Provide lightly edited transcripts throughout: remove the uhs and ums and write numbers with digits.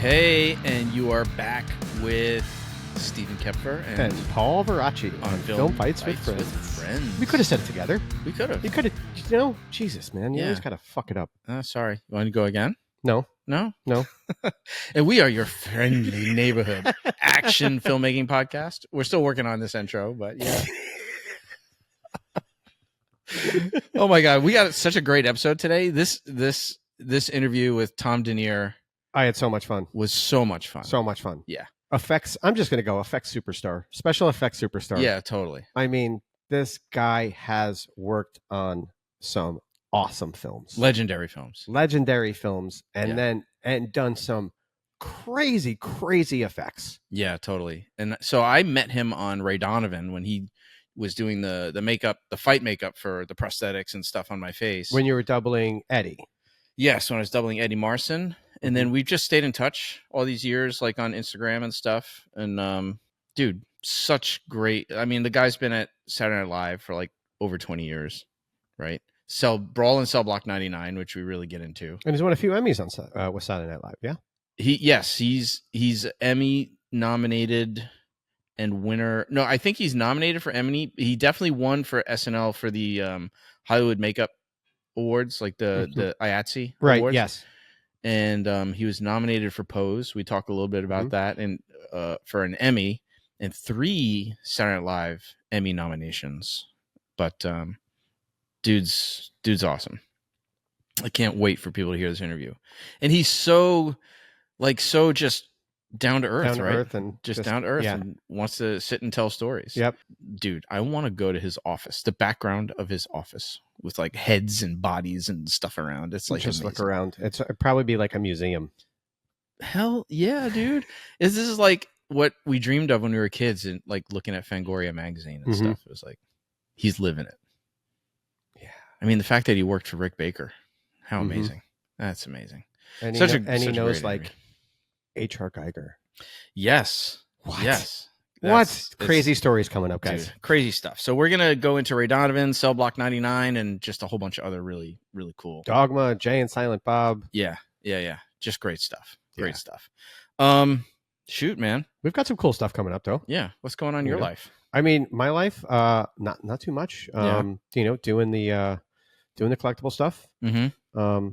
Hey, and you are back with Stephen Koepfer and Paul Varacchi on Film Fights with Friends. We could have said it together. We could have. You could have, Jesus, man. You always got to fuck it up. Sorry. You want to go again? No. And we are your friendly neighborhood action filmmaking podcast. We're still working on this intro, but yeah. Oh my God. We got such a great episode today. This interview with Tom Denier. I had so much fun. Was so much fun. So much fun. Yeah. Effects. I'm just going to go effects superstar. Special effects superstar. Yeah, totally. I mean, this guy has worked on some awesome films. Legendary films. And done some crazy effects. Yeah, totally. And so I met him on Ray Donovan when he was doing the makeup, the fight makeup for the prosthetics and stuff on my face. When you were doubling Eddie. Yes, when I was doubling Eddie Marson. And then we've just stayed in touch all these years, like on Instagram and stuff. And dude, such great. I mean, the guy's been at Saturday Night Live for like over 20 years, right? Brawl and Cell Block 99, which we really get into. And he's won a few Emmys on with Saturday Night Live, yeah? He's Emmy nominated and winner. No, I think he's nominated for Emmy. He definitely won for SNL for the Hollywood Makeup Awards, like the IATSE right, Awards. Yes. And he was nominated for Pose. We talked a little bit about that, and for an Emmy, and 3 Saturday Night Live Emmy nominations. But dude's awesome. I can't wait for people to hear this interview. And he's so just down to earth, right? And just down to earth, and wants to sit and tell stories. Yep. Dude, I want to go to his office, the background of his office with like heads and bodies and stuff around. It's like just amazing. Look around. It'd probably be like a museum. Hell yeah, dude. This is like what we dreamed of when we were kids and like looking at Fangoria magazine and stuff. It was like, he's living it. Yeah. I mean, the fact that he worked for Rick Baker, how amazing. That's amazing. And he knows like H.R. Geiger. Yes. What? Yes. Crazy stories coming up, guys. Dude, crazy stuff. So we're going to go into Ray Donovan, Cell Block 99, and just a whole bunch of other really, really cool. Dogma, Jay and Silent Bob. Yeah. Just great stuff. Great stuff. Shoot, man. We've got some cool stuff coming up, though. Yeah. What's going on in your life? I mean, my life, not too much. Doing the collectible stuff. Mm-hmm.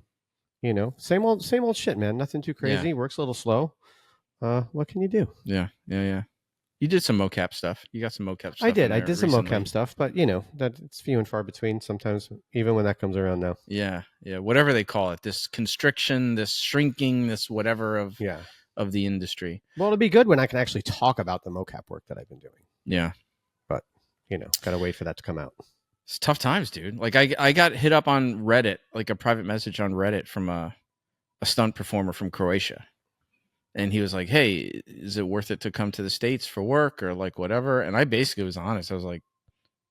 Same old shit, man. Nothing too crazy. Works a little slow. What can you do? Yeah. You did some mocap stuff. You got some mocap stuff. I did some mocap stuff, but that it's few and far between sometimes, even when that comes around now. Yeah. Whatever they call it, this constriction, this shrinking, this whatever of the industry. Well, it'll be good when I can actually talk about the mocap work that I've been doing. Yeah. But, gotta wait for that to come out. It's tough times, dude. Like I got hit up on Reddit, like a private message on Reddit from a stunt performer from Croatia. And he was like, hey, is it worth it to come to the States for work or like whatever? And I basically was honest. I was like,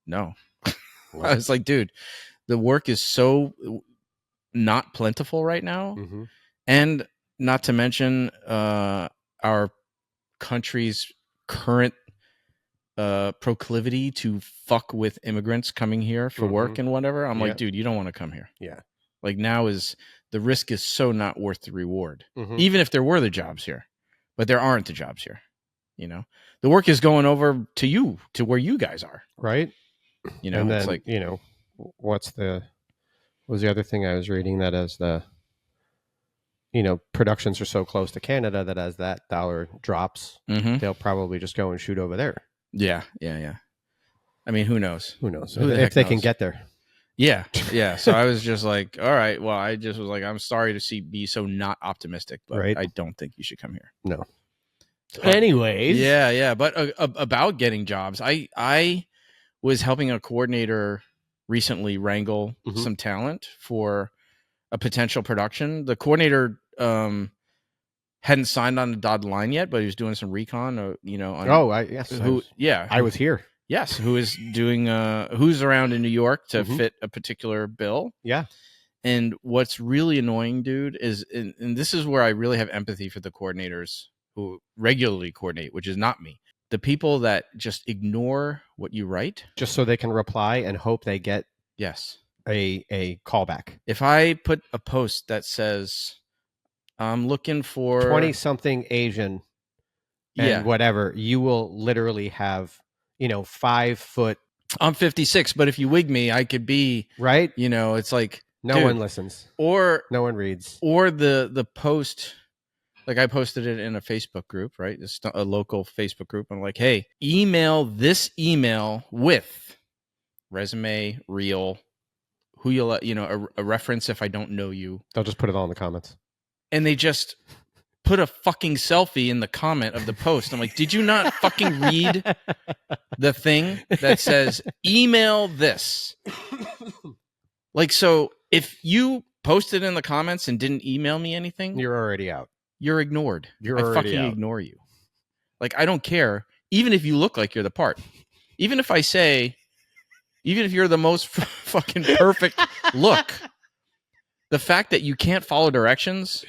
no. I was like, dude, the work is so not plentiful right now. Mm-hmm. And not to mention our country's current proclivity to fuck with immigrants coming here for work and whatever. I'm like, dude, you don't want to come here. Yeah. Like now the risk is so not worth the reward, even if there were the jobs here, but there aren't the jobs here. The work is going over to where you guys are. Right. And then, it's like, what was the other thing I was reading that as productions are so close to Canada that as that dollar drops, they'll probably just go and shoot over there. Yeah. I mean, who knows? If they can get there. Yeah. So I was just like, all right. Well, I just was like, I'm sorry to be so not optimistic, but I don't think you should come here. No. Anyways. Yeah. But about getting jobs, I was helping a coordinator recently wrangle some talent for a potential production. The coordinator hadn't signed on the dotted line yet, but he was doing some recon. I was here. Yes, who is doing who's around in New York to fit a particular bill. Yeah. And what's really annoying, dude, is and this is where I really have empathy for the coordinators who regularly coordinate, which is not me. The people that just ignore what you write. Just so they can reply and hope they get a callback. If I put a post that says I'm looking for 20-something Asian and whatever. You will literally have, 5 foot. I'm 56, but if you wig me, I could be right. It's like no one listens, or no one reads, or the post. Like I posted it in a Facebook group, right? It's a local Facebook group. I'm like, hey, email this email with resume, reel, who you'll, a reference if I don't know you. They'll just put it all in the comments. And they just put a fucking selfie in the comment of the post. I'm like, did you not fucking read the thing that says email this? Like, so if you posted in the comments and didn't email me anything, you're already out. You're ignored. You're I already fucking out. ignore you. Like, I don't care. Even if you look like you're the part. Even if you're the most fucking perfect look, the fact that you can't follow directions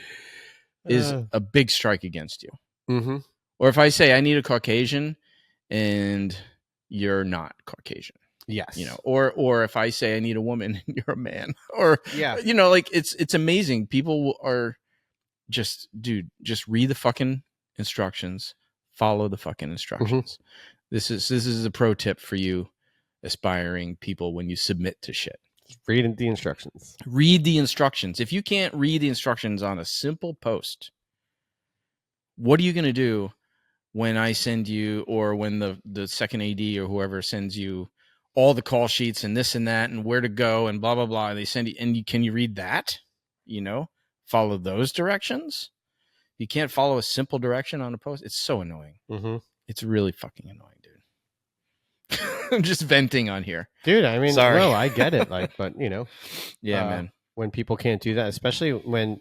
is a big strike against you. Mm-hmm. Or if I say I need a Caucasian and you're not Caucasian. Yes. Or if I say I need a woman and you're a man. Or, like it's amazing. People are just read the fucking instructions, follow the fucking instructions. Mm-hmm. This is a pro tip for you aspiring people when you submit to shit. Read the instructions. Read the instructions. If you can't read the instructions on a simple post, what are you going to do when I send you, or when the second AD or whoever sends you all the call sheets and this and that and where to go and blah, blah, blah. And they send you, and can you read that? Follow those directions. You can't follow a simple direction on a post. It's so annoying. Mm-hmm. It's really fucking annoying, dude. I'm just venting on here, dude. I mean, sorry. No, I get it. But yeah, man. When people can't do that, especially when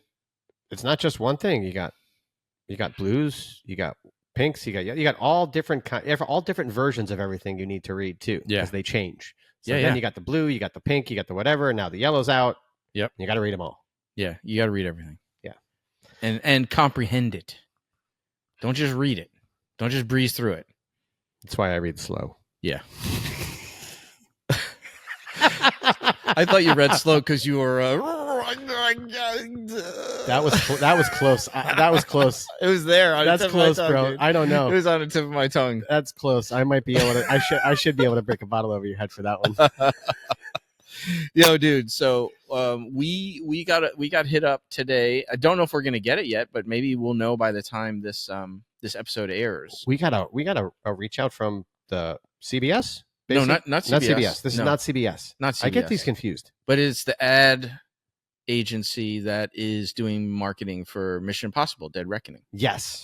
it's not just one thing. You got blues, you got pinks, you got all different all different versions of everything you need to read too. Yeah, because they change. So then you got the blue, you got the pink, you got the whatever. And now the yellow's out. Yep, you got to read them all. Yeah, you got to read everything. Yeah. And comprehend it. Don't just read it. Don't just breeze through it. That's why I read slow. Yeah. I thought you read slow because you were that was close. That was close. It was there. That's close, bro. Dude. I don't know. It was on the tip of my tongue. That's close. I might be able to. I should be able to break a bottle over your head for that one. Yo, dude. So we got hit up today. I don't know if we're gonna get it yet, but maybe we'll know by the time this episode airs. We got a reach out from the CBS. Basically? No, not CBS. Not CBS. This is not CBS. Not CBS. I get these confused. But it's the ad agency that is doing marketing for Mission Impossible: Dead Reckoning. Yes.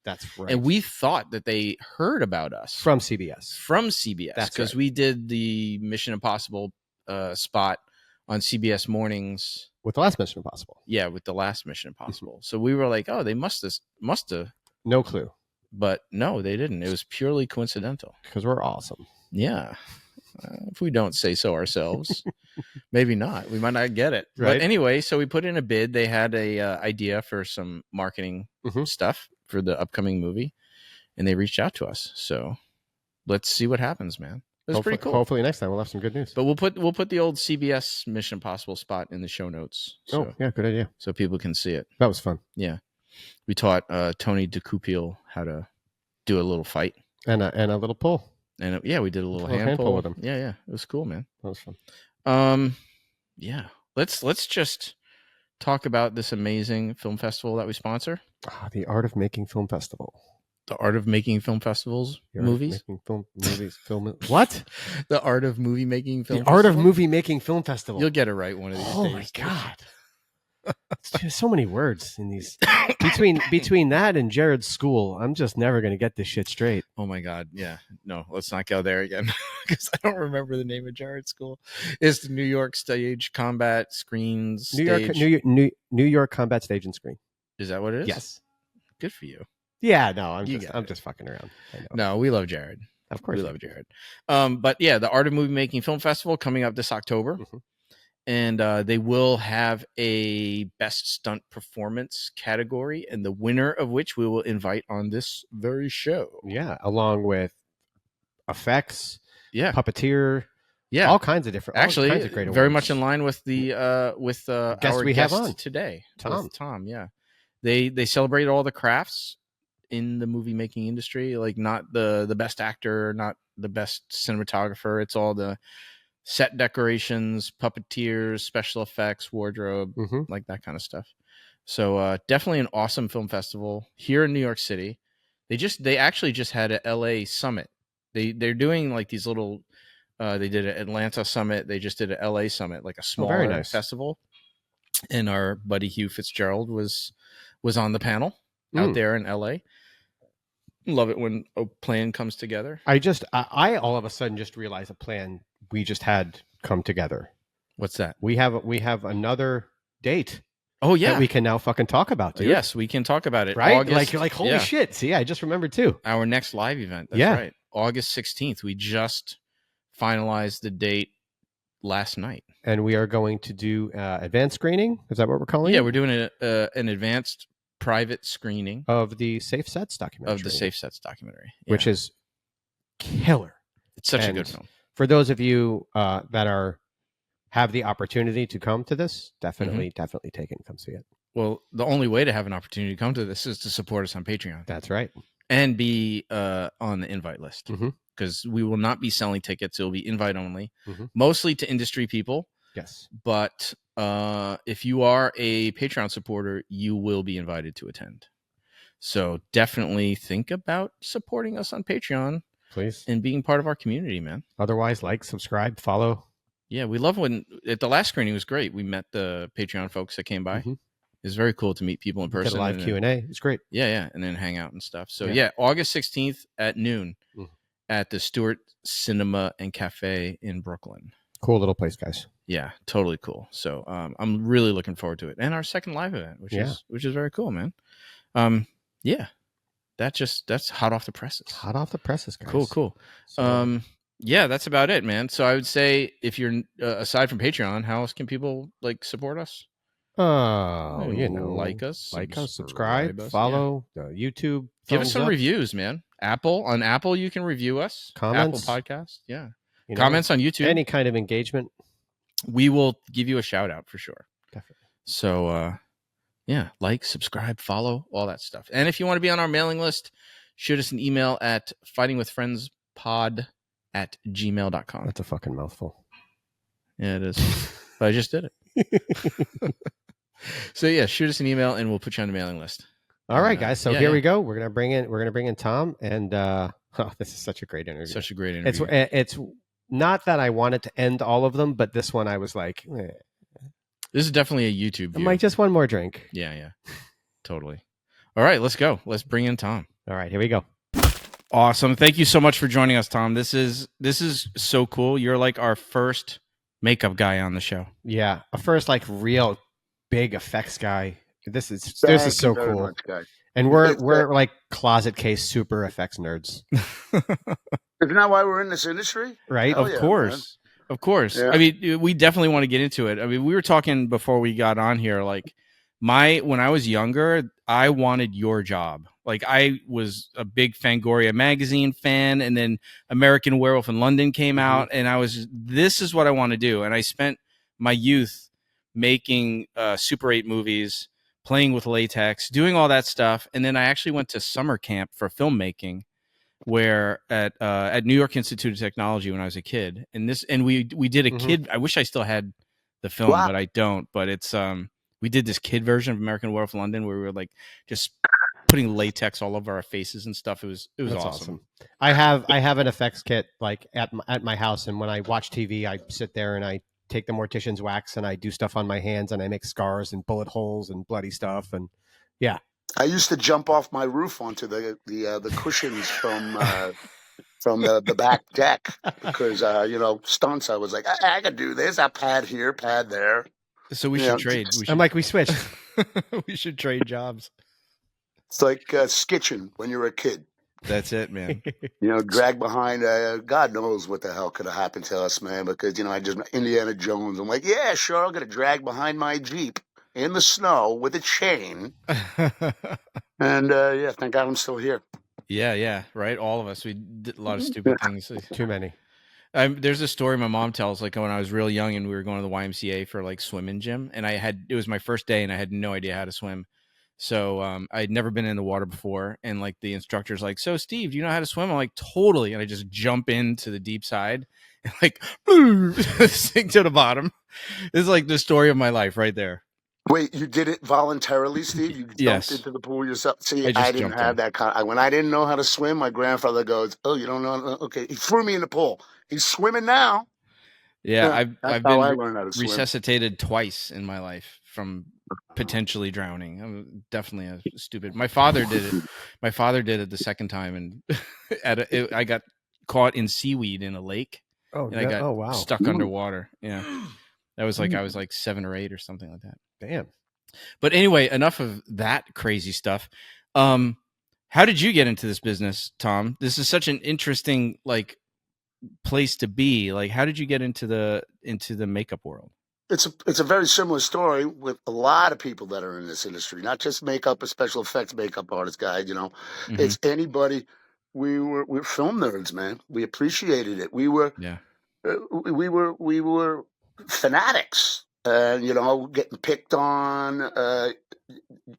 That's right. And we thought that they heard about us from CBS. That's because we did the Mission Impossible spot on CBS mornings with the last Mission Impossible. Yeah, with the last Mission Impossible. So we were like, oh, they must have. No clue. But no, they didn't. It was purely coincidental. Because we're awesome. Yeah. If we don't say so ourselves, maybe not. We might not get it. Right. But anyway, so we put in a bid. They had a idea for some marketing stuff for the upcoming movie, and they reached out to us. So let's see what happens, man. It was pretty cool. Hopefully next time we'll have some good news. But we'll put the old CBS Mission Impossible spot in the show notes. So, yeah, good idea. So people can see it. That was fun. Yeah. We taught Tony DeCoupiel how to do a little fight. And a little pull. And we did a little hand pull with him. Yeah. It was cool, man. That was fun. Yeah. Let's just talk about this amazing film festival that we sponsor. The Art of Making Film Festival. The Art of Making Film Festivals movies. What? The Art of Movie Making Film. The Art of Movie Making Film Festival. You'll get it right one of these days. Oh my god. There's so many words in these. Between that and Jared's school, I'm just never going to get this shit straight. Oh my god. Yeah. No, let's not go there again because I don't remember the name of Jared's school. It's the New York Stage Combat Screens. New York Combat Stage and Screen. Is that what it is? Yes. Good for you. Yeah, no, I'm just fucking around. I know. No, we love Jared. Of course. We love Jared. But yeah, the Art of Movie Making Film Festival coming up this October. Mm-hmm. And they will have a best stunt performance category, and the winner of which we will invite on this very show. Yeah, along with effects, puppeteer, all kinds of different. Actually, kinds of great very awards. Much in line with the guest our we guest have on today, Tom. Tom, yeah. they celebrate all the crafts in the movie making industry, like not the best actor, not the best cinematographer. It's all the set decorations, puppeteers, special effects, wardrobe, like that kind of stuff. So definitely an awesome film festival here in New York City. They actually just had a LA summit. They're doing like these little they did an Atlanta summit, they just did an LA summit, like a smaller festival. And our buddy Hugh Fitzgerald was on the panel out there in LA. Love it when a plan comes together. I all of a sudden just realized a plan we just had come together. What's that? We have another date. Oh yeah, that we can now fucking talk about, dude. Yes, we can talk about it. Right? August, like holy shit. See, I just remembered too. Our next live event. That's right. August 16th. We just finalized the date last night. And we are going to do advanced screening. Is that what we're calling it? Yeah, we're doing an advanced private screening of the Safe Sets documentary. Which is killer. It's such a good film. For those of you that have the opportunity to come to this, definitely take it and come see it. Well, the only way to have an opportunity to come to this is to support us on Patreon. That's right. And be on the invite list. Because we will not be selling tickets. It will be invite only. Mostly to industry people. Yes. But if you are a Patreon supporter, you will be invited to attend. So definitely think about supporting us on Patreon. Please. And being part of our community, man. Otherwise, like, subscribe, follow. Yeah, we love when at the last screening was great. We met the Patreon folks that came by. It was very cool to meet people in person. Did a live Q&A. It's great. Yeah, and then hang out and stuff. So yeah, August 16th at noon at the Stewart Cinema and Cafe in Brooklyn. Cool little place, guys. Yeah, totally cool. So I'm really looking forward to it. And our second live event, which is very cool, man. Yeah. That's hot off the presses. Hot off the presses, guys. Cool. So, yeah, that's about it, man. So I would say if you're aside from Patreon, how else can people like support us? Oh, like us, subscribe, follow, YouTube. Give us some reviews, man. On Apple, you can review us. Comments, Apple Podcast, comments on YouTube. Any kind of engagement, we will give you a shout out for sure. Definitely. So, like, subscribe, follow, all that stuff. And if you want to be on our mailing list, shoot us an email at fightingwithfriendspod@gmail.com. That's a fucking mouthful. Yeah, it is. But I just did it. So yeah, shoot us an email and we'll put you on the mailing list. All right, guys. So here we go. We're gonna bring in Tom, and this is such a great interview. Such a great interview. It's not that I wanted to end all of them, but this one I was like, this is definitely a YouTube view. I'm like, just one more drink. Yeah, totally. All right, let's go. Let's bring in Tom. All right, here we go. Awesome. Thank you so much for joining us, Tom. This is so cool. You're like our first makeup guy on the show. Yeah, a first like real big effects guy. This is so cool. Much, and we're like closet case super effects nerds. Isn't that why we're in this industry? Right? Of course. Yeah. I mean, we definitely want to get into it. I mean, we were talking before we got on here, like when I was younger, I wanted your job. Like I was a big Fangoria magazine fan, and then American Werewolf in London came out, and this is what I want to do. And I spent my youth making Super 8 movies, playing with latex, doing all that stuff. And then I actually went to summer camp for filmmaking where at New York Institute of Technology when I was a kid. And we did a kid, I wish I still had the film, but I don't. But it's we did this kid version of American Werewolf in London where we were like just putting latex all over our faces and stuff. It was awesome. I have an effects kit like at my house, and when I watch TV, I sit there and I take the mortician's wax and I do stuff on my hands and I make scars and bullet holes and bloody stuff. And yeah, I used to jump off my roof onto the cushions from the back deck because stunts. I was like, I could do this. I pad here, pad there. So we should trade. I'm like, we switched. We should trade jobs. It's like skitching when you're a kid. That's it, man. Drag behind, God knows what the hell could have happened to us, man, because, I just, Indiana Jones, I'm like, yeah, sure, I'm going to drag behind my Jeep in the snow with a chain. And, thank God I'm still here. Yeah, right? All of us. We did a lot of stupid things. Too many. There's a story my mom tells, like when I was real young and we were going to the YMCA for like swimming gym, and it was my first day and I had no idea how to swim. So I'd never been in the water before, and like the instructor's like, "So Steve, do you know how to swim?" I'm like, "Totally," and I just jump into the deep side and like sink to the bottom. This is like the story of my life right there. Wait, you did it voluntarily, Steve? You jumped Yes. into the pool yourself? See, I just I didn't jumped have in. that kind. When I didn't know how to swim, my grandfather goes, "Oh, you don't know? Okay." He threw me in the pool. He's swimming now. Yeah, That's I've how I been learned how to swim. resuscitated twice in my life from potentially drowning. I'm definitely a stupid. My father did it. My father did it the second time, and I got caught in seaweed in a lake. Oh, and I got stuck Ooh. underwater. Yeah, that was like I was like 7 or 8 or something like that. Damn. But anyway, enough of that crazy stuff. How did you get into this business, Tom? This is such an interesting like place to be. Like, how did you get into the makeup world? It's a very similar story with a lot of people that are in this industry, not just makeup or special effects makeup artist guys. It's anybody. We're film nerds, man. We appreciated it. We were fanatics, getting picked on.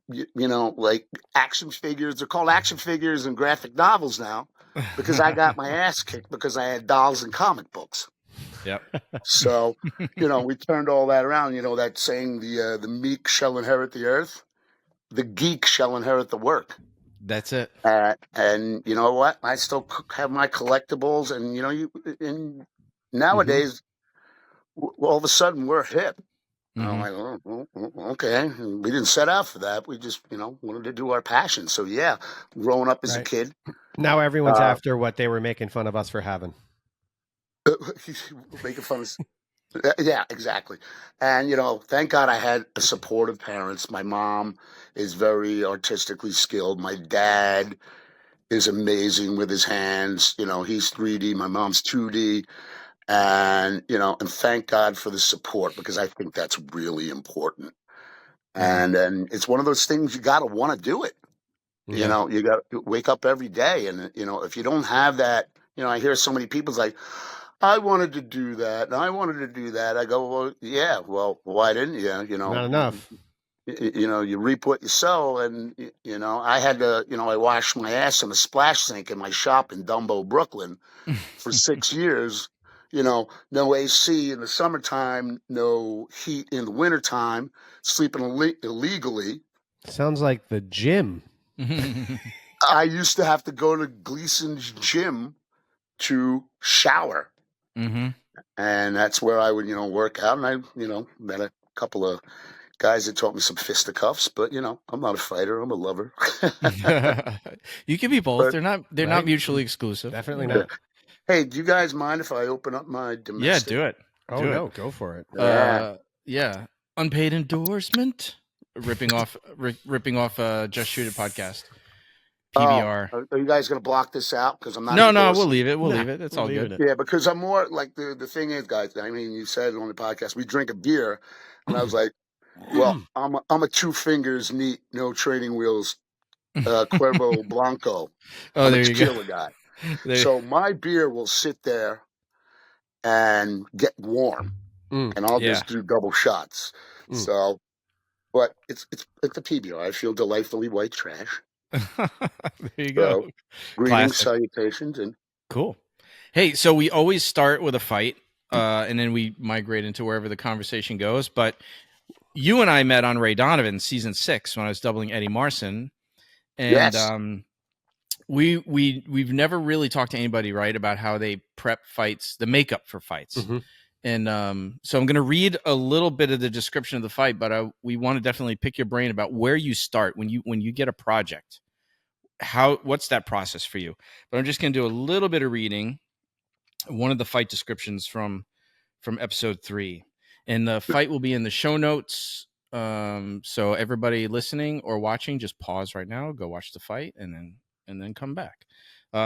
Like action figures. They're called action figures in graphic novels now because I got my ass kicked because I had dolls and comic books. Yep. So, we turned all that around. That saying, the meek shall inherit the earth, the geek shall inherit the work. That's it. And you know what? I still have my collectibles, and nowadays, all of a sudden, we're hip. I'm like, oh, okay. We didn't set out for that. We just, wanted to do our passion. So yeah, growing up as a kid. Now everyone's after what they were making fun of us for having. Making fun of. Yeah, exactly. And, thank God I had a supportive parents. My mom is very artistically skilled. My dad is amazing with his hands. He's 3D. My mom's 2D. And, and thank God for the support because I think that's really important. And it's one of those things you got to want to do it. Yeah. You got to wake up every day. And, if you don't have that, I hear so many people's like, I wanted to do that, and I wanted to do that. I go, well, yeah. Well, why didn't you? Not enough. You reap what you sow, and I had to. I washed my ass in a splash sink in my shop in Dumbo, Brooklyn, for 6 years. No AC in the summertime, no heat in the wintertime, sleeping illegally. Sounds like the gym. I used to have to go to Gleason's gym to shower. And that's where I would, work out. And I, met a couple of guys that taught me some fisticuffs. But I'm not a fighter. I'm a lover. You can be both. They're not mutually exclusive. Definitely not. Hey, do you guys mind if I open up my domestic? Yeah, do it. No, go for it. Yeah, unpaid endorsement. Ripping off Just Shoot It podcast. PBR. Are you guys going to block this out? Because I'm not. No, we'll leave it. We'll leave it. It's all good. Yeah, because I'm more like the thing is, guys. I mean, you said on the podcast we drink a beer, and I was like, well, I'm a 2 fingers neat, no training wheels, Cuervo Blanco. Oh, there you go. Guy. So my beer will sit there and get warm, and I'll just do double shots. So, but it's a PBR. I feel delightfully white trash. There you go. So, greetings, salutations, and cool. Hey, so we always start with a fight, and then we migrate into wherever the conversation goes. But you and I met on Ray Donovan season 6 when I was doubling Eddie Marson, and yes. We've never really talked to anybody about how they prep fights, the makeup for fights. And so I'm going to read a little bit of the description of the fight, but we want to definitely pick your brain about where you start when you get a project. What's that process for you? But I'm just going to do a little bit of reading one of the fight descriptions from episode 3, and the fight will be in the show notes. So everybody listening or watching, just pause right now, go watch the fight, and then come back.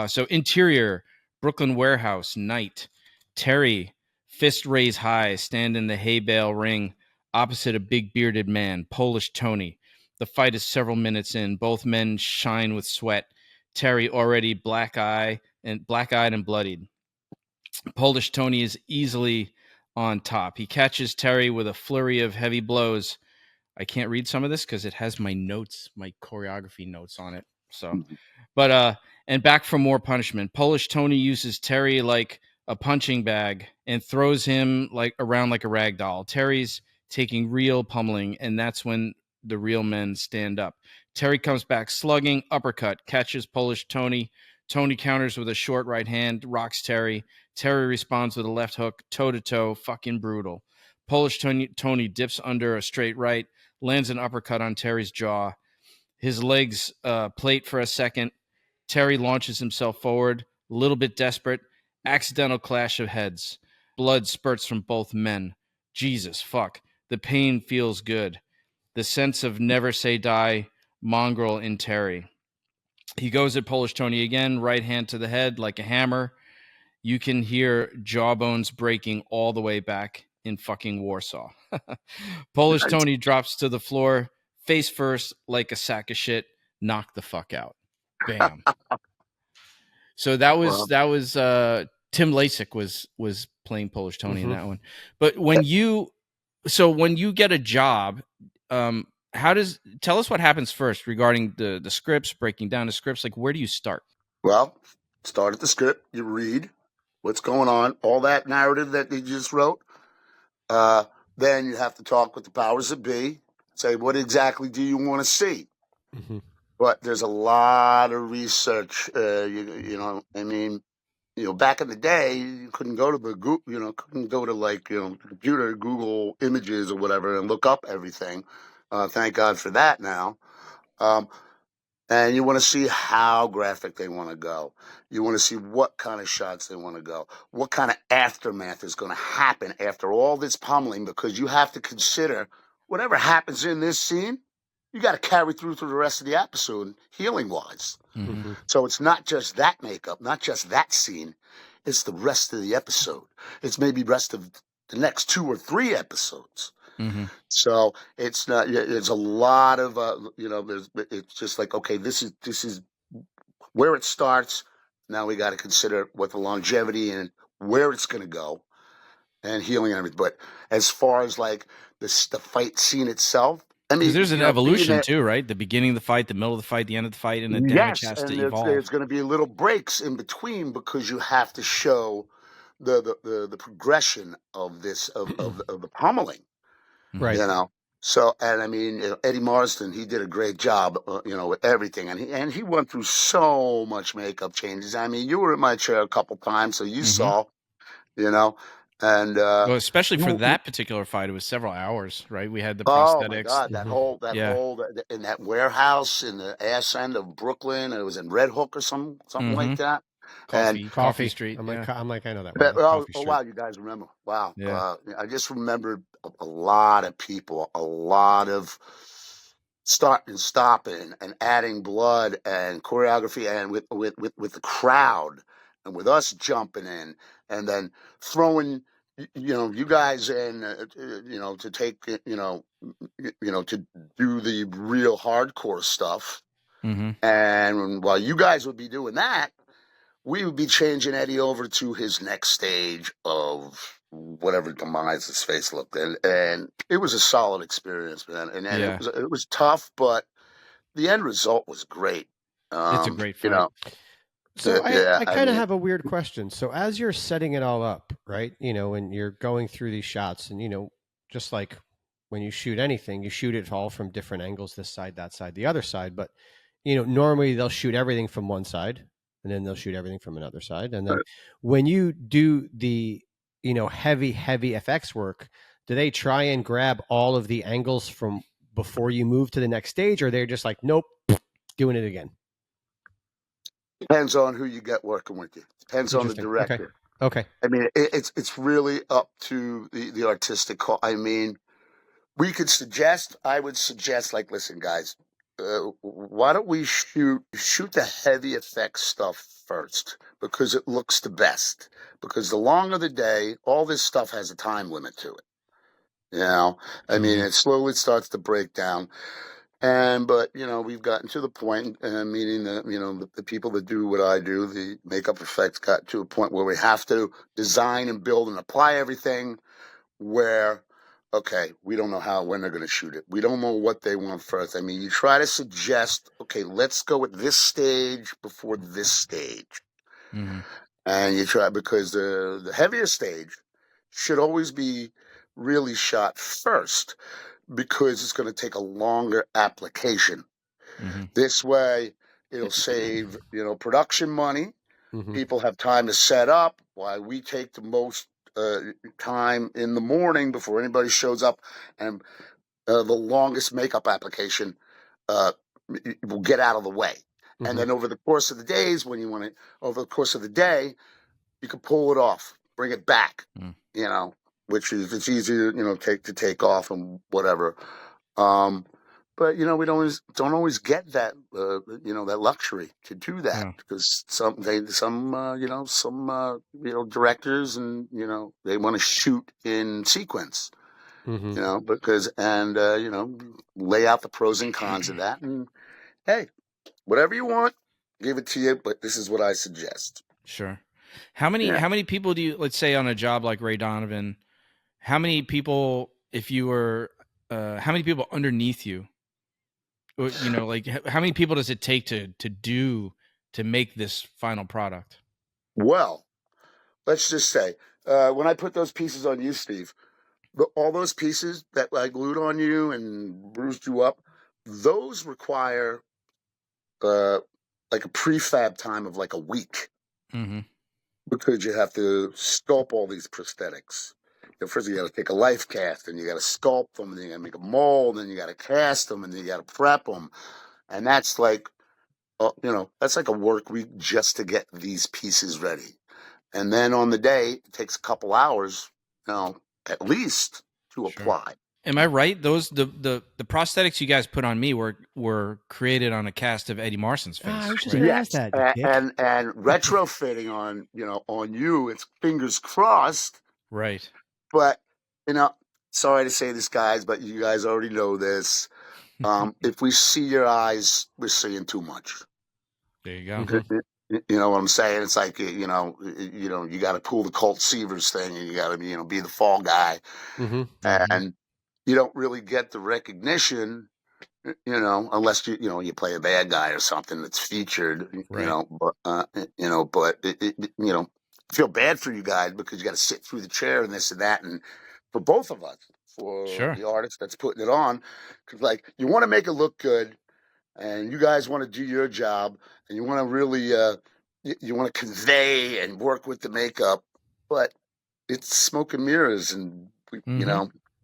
So interior, Brooklyn warehouse, night. Terry, fist raised high, stand in the hay bale ring, opposite a big bearded man, Polish Tony. The fight is several minutes in. Both men shine with sweat. Terry already black-eyed and bloodied. Polish Tony is easily on top. He catches Terry with a flurry of heavy blows. I can't read some of this because it has my notes, my choreography notes on it. So, Mhm. but and back for more punishment. Polish Tony uses Terry like a punching bag and throws him like around like a rag doll. Terry's taking real pummeling, and that's when the real men stand up. Terry comes back slugging, uppercut, catches Polish Tony. Tony counters with a short right hand, rocks Terry. Terry responds with a left hook, toe-to-toe, fucking brutal. Polish Tony dips under a straight right, lands an uppercut on Terry's jaw. His legs plate for a second. Terry launches himself forward, a little bit desperate. Accidental clash of heads. Blood spurts from both men. Jesus, fuck. The pain feels good. The sense of never say die mongrel in Terry. He goes at Polish Tony again, right hand to the head like a hammer. You can hear jawbones breaking all the way back in fucking Warsaw. Polish Tony drops to the floor, face first, like a sack of shit, knocked the fuck out. Bam. So that was Tim Lasik was playing Polish Tony in that one. But when you get a job, tell us what happens first regarding the scripts, breaking down the scripts. Like, where do you start? Well, start at the script. You read what's going on, all that narrative that you just wrote. Then you have to talk with the powers that be. Say, what exactly do you want to see? Mm-hmm. But there's a lot of research. You know, I mean, you know, back in the day, you couldn't go to the computer, Google Images or whatever, and look up everything. Thank God for that now. And you want to see how graphic they want to go. You want to see what kind of shots they want to go. What kind of aftermath is going to happen after all this pummeling, because you have to consider whatever happens in this scene, you got to carry through the rest of the episode healing-wise. Mm-hmm. So it's not just that makeup, not just that scene. It's the rest of the episode. It's maybe rest of the next 2 or 3 episodes. Mm-hmm. So it's not. It's a lot of it's just like, okay, this is where it starts. Now we got to consider what the longevity and where it's going to go, and healing and everything. But as far as like the fight scene itself, I mean, because there's an evolution too, right? The beginning of the fight, the middle of the fight, the end of the fight, and the damage has to evolve. There's going to be little breaks in between because you have to show the progression of this of the pummeling. Right. You know, so, and I mean, Eddie Marsden, he did a great job, with everything. And he went through so much makeup changes. I mean, you were in my chair a couple times, so you saw, and well, especially for that particular fight, it was several hours, right? We had the prosthetics. prosthetics. Oh my God, that whole in that warehouse in the ass end of Brooklyn. It was in Red Hook or something like that. Coffee Street. I'm like, I know that one. Oh, wow, you guys remember? Wow. Yeah. I just remembered a lot of people, a lot of starting and stopping and adding blood and choreography, and with the crowd and with us jumping in and then throwing, you guys in, to take, to do the real hardcore stuff. Mm-hmm. And while you guys would be doing that, we would be changing Eddie over to his next stage of whatever demise his face looked, and it was a solid experience, man. And it was tough, but the end result was great. It's a great fight. So I kind of have a weird question. So as you're setting it all up, right? When you're going through these shots, and just like when you shoot anything, you shoot it all from different angles, this side, that side, the other side. But normally they'll shoot everything from one side, and then they'll shoot everything from another side. And then when you do the, heavy FX work, do they try and grab all of the angles from before you move to the next stage, or they're just like, nope, doing it again? Depends on who you get working with you. Depends on the director. Okay. I mean, it's really up to the artistic call. I mean, I would suggest, like, listen, guys, why don't we shoot the heavy effects stuff first, because it looks the best. Because the longer the day, all this stuff has a time limit to it. I mean, it slowly starts to break down. But we've gotten to the point, meaning that the people that do what I do, the makeup effects, got to a point where we have to design and build and apply everything, where okay, we don't know when they're going to shoot it. We don't know what they want first. I mean, you try to suggest, okay, let's go at this stage before this stage. Mm-hmm. And you try, because the heavier stage should always be really shot first, because it's going to take a longer application. Mm-hmm. This way, it'll save, production money. Mhm. People have time to set up, while we take the most time in the morning before anybody shows up, and the longest makeup application will get out of the way. Mhm. And then over the course of the days, over the course of the day, you can pull it off, bring it back, which is, it's easier, to take off and whatever. But we don't always get that that luxury to do that, because some directors, and they want to shoot in sequence, Mhm. because lay out the pros and cons of that, and hey, whatever you want, give it to you, but this is what I suggest. Sure. How many people do you, let's say on a job like Ray Donovan, how many people, if you were how many people underneath you, like how many people does it take to make this final product? Well, let's just say, when I put those pieces on you, Steve, all those pieces that I glued on you and bruised you up, those require like a prefab time of like a week, Mm-hmm. because you have to sculpt all these prosthetics. First you got to take a life cast, and you got to sculpt them, and then you got to make a mold, and you got to cast them, and then you got to prep them, and that's like that's like a work week just to get these pieces ready. And then on the day, it takes a couple hours, at least, to apply. Am I right? Those the prosthetics you guys put on me were created on a cast of Eddie Marcin's face. I was just gonna ask that. And retrofitting on on you, it's fingers crossed. Right. But sorry to say this, guys, but you guys already know this. If we see your eyes, we're seeing too much. There you go. Mm-hmm. You know what I'm saying? It's like you got to pull the Colt Seavers thing, and you got to be the fall guy, and you don't really get the recognition, unless you play a bad guy or something that's featured, right. But I feel bad for you guys, because you got to sit through the chair and this and that, and for both of us, for the artist that's putting it on, because like you want to make it look good, and you guys want to do your job, and you want to really you want to convey and work with the makeup, but it's smoke and mirrors, and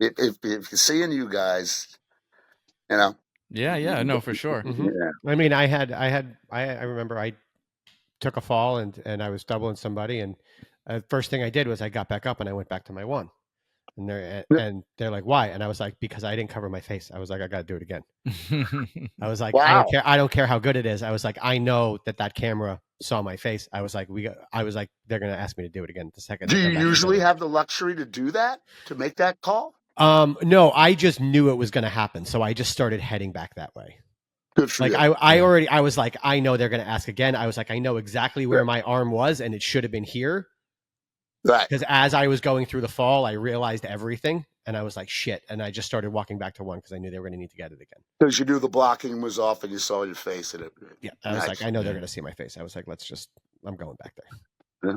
if you're seeing you guys, Yeah, no, for sure. Yeah. I mean, I remember I took a fall, and I was doubling somebody, and first thing I did was I got back up and I went back to my one. And they're like, why? And I was like, because I didn't cover my face. I was like, I got to do it again. I was like, wow. I don't care how good it is. I was like, I know that camera saw my face. I was like, they're going to ask me to do it again the second. Do you usually have the luxury to do that, to make that call? No, I just knew it was going to happen. So I just started heading back that way. Good for you. I was like, I know they're going to ask again. I was like, I know exactly where my arm was, and it should have been here. Right. Because as I was going through the fall, I realized everything, and I was like, shit. And I just started walking back to one, because I knew they were going to need to get it again. Because you knew the blocking was off, and you saw your face in it. Yeah. I was like, I know they're going to see my face. I was like, I'm going back there.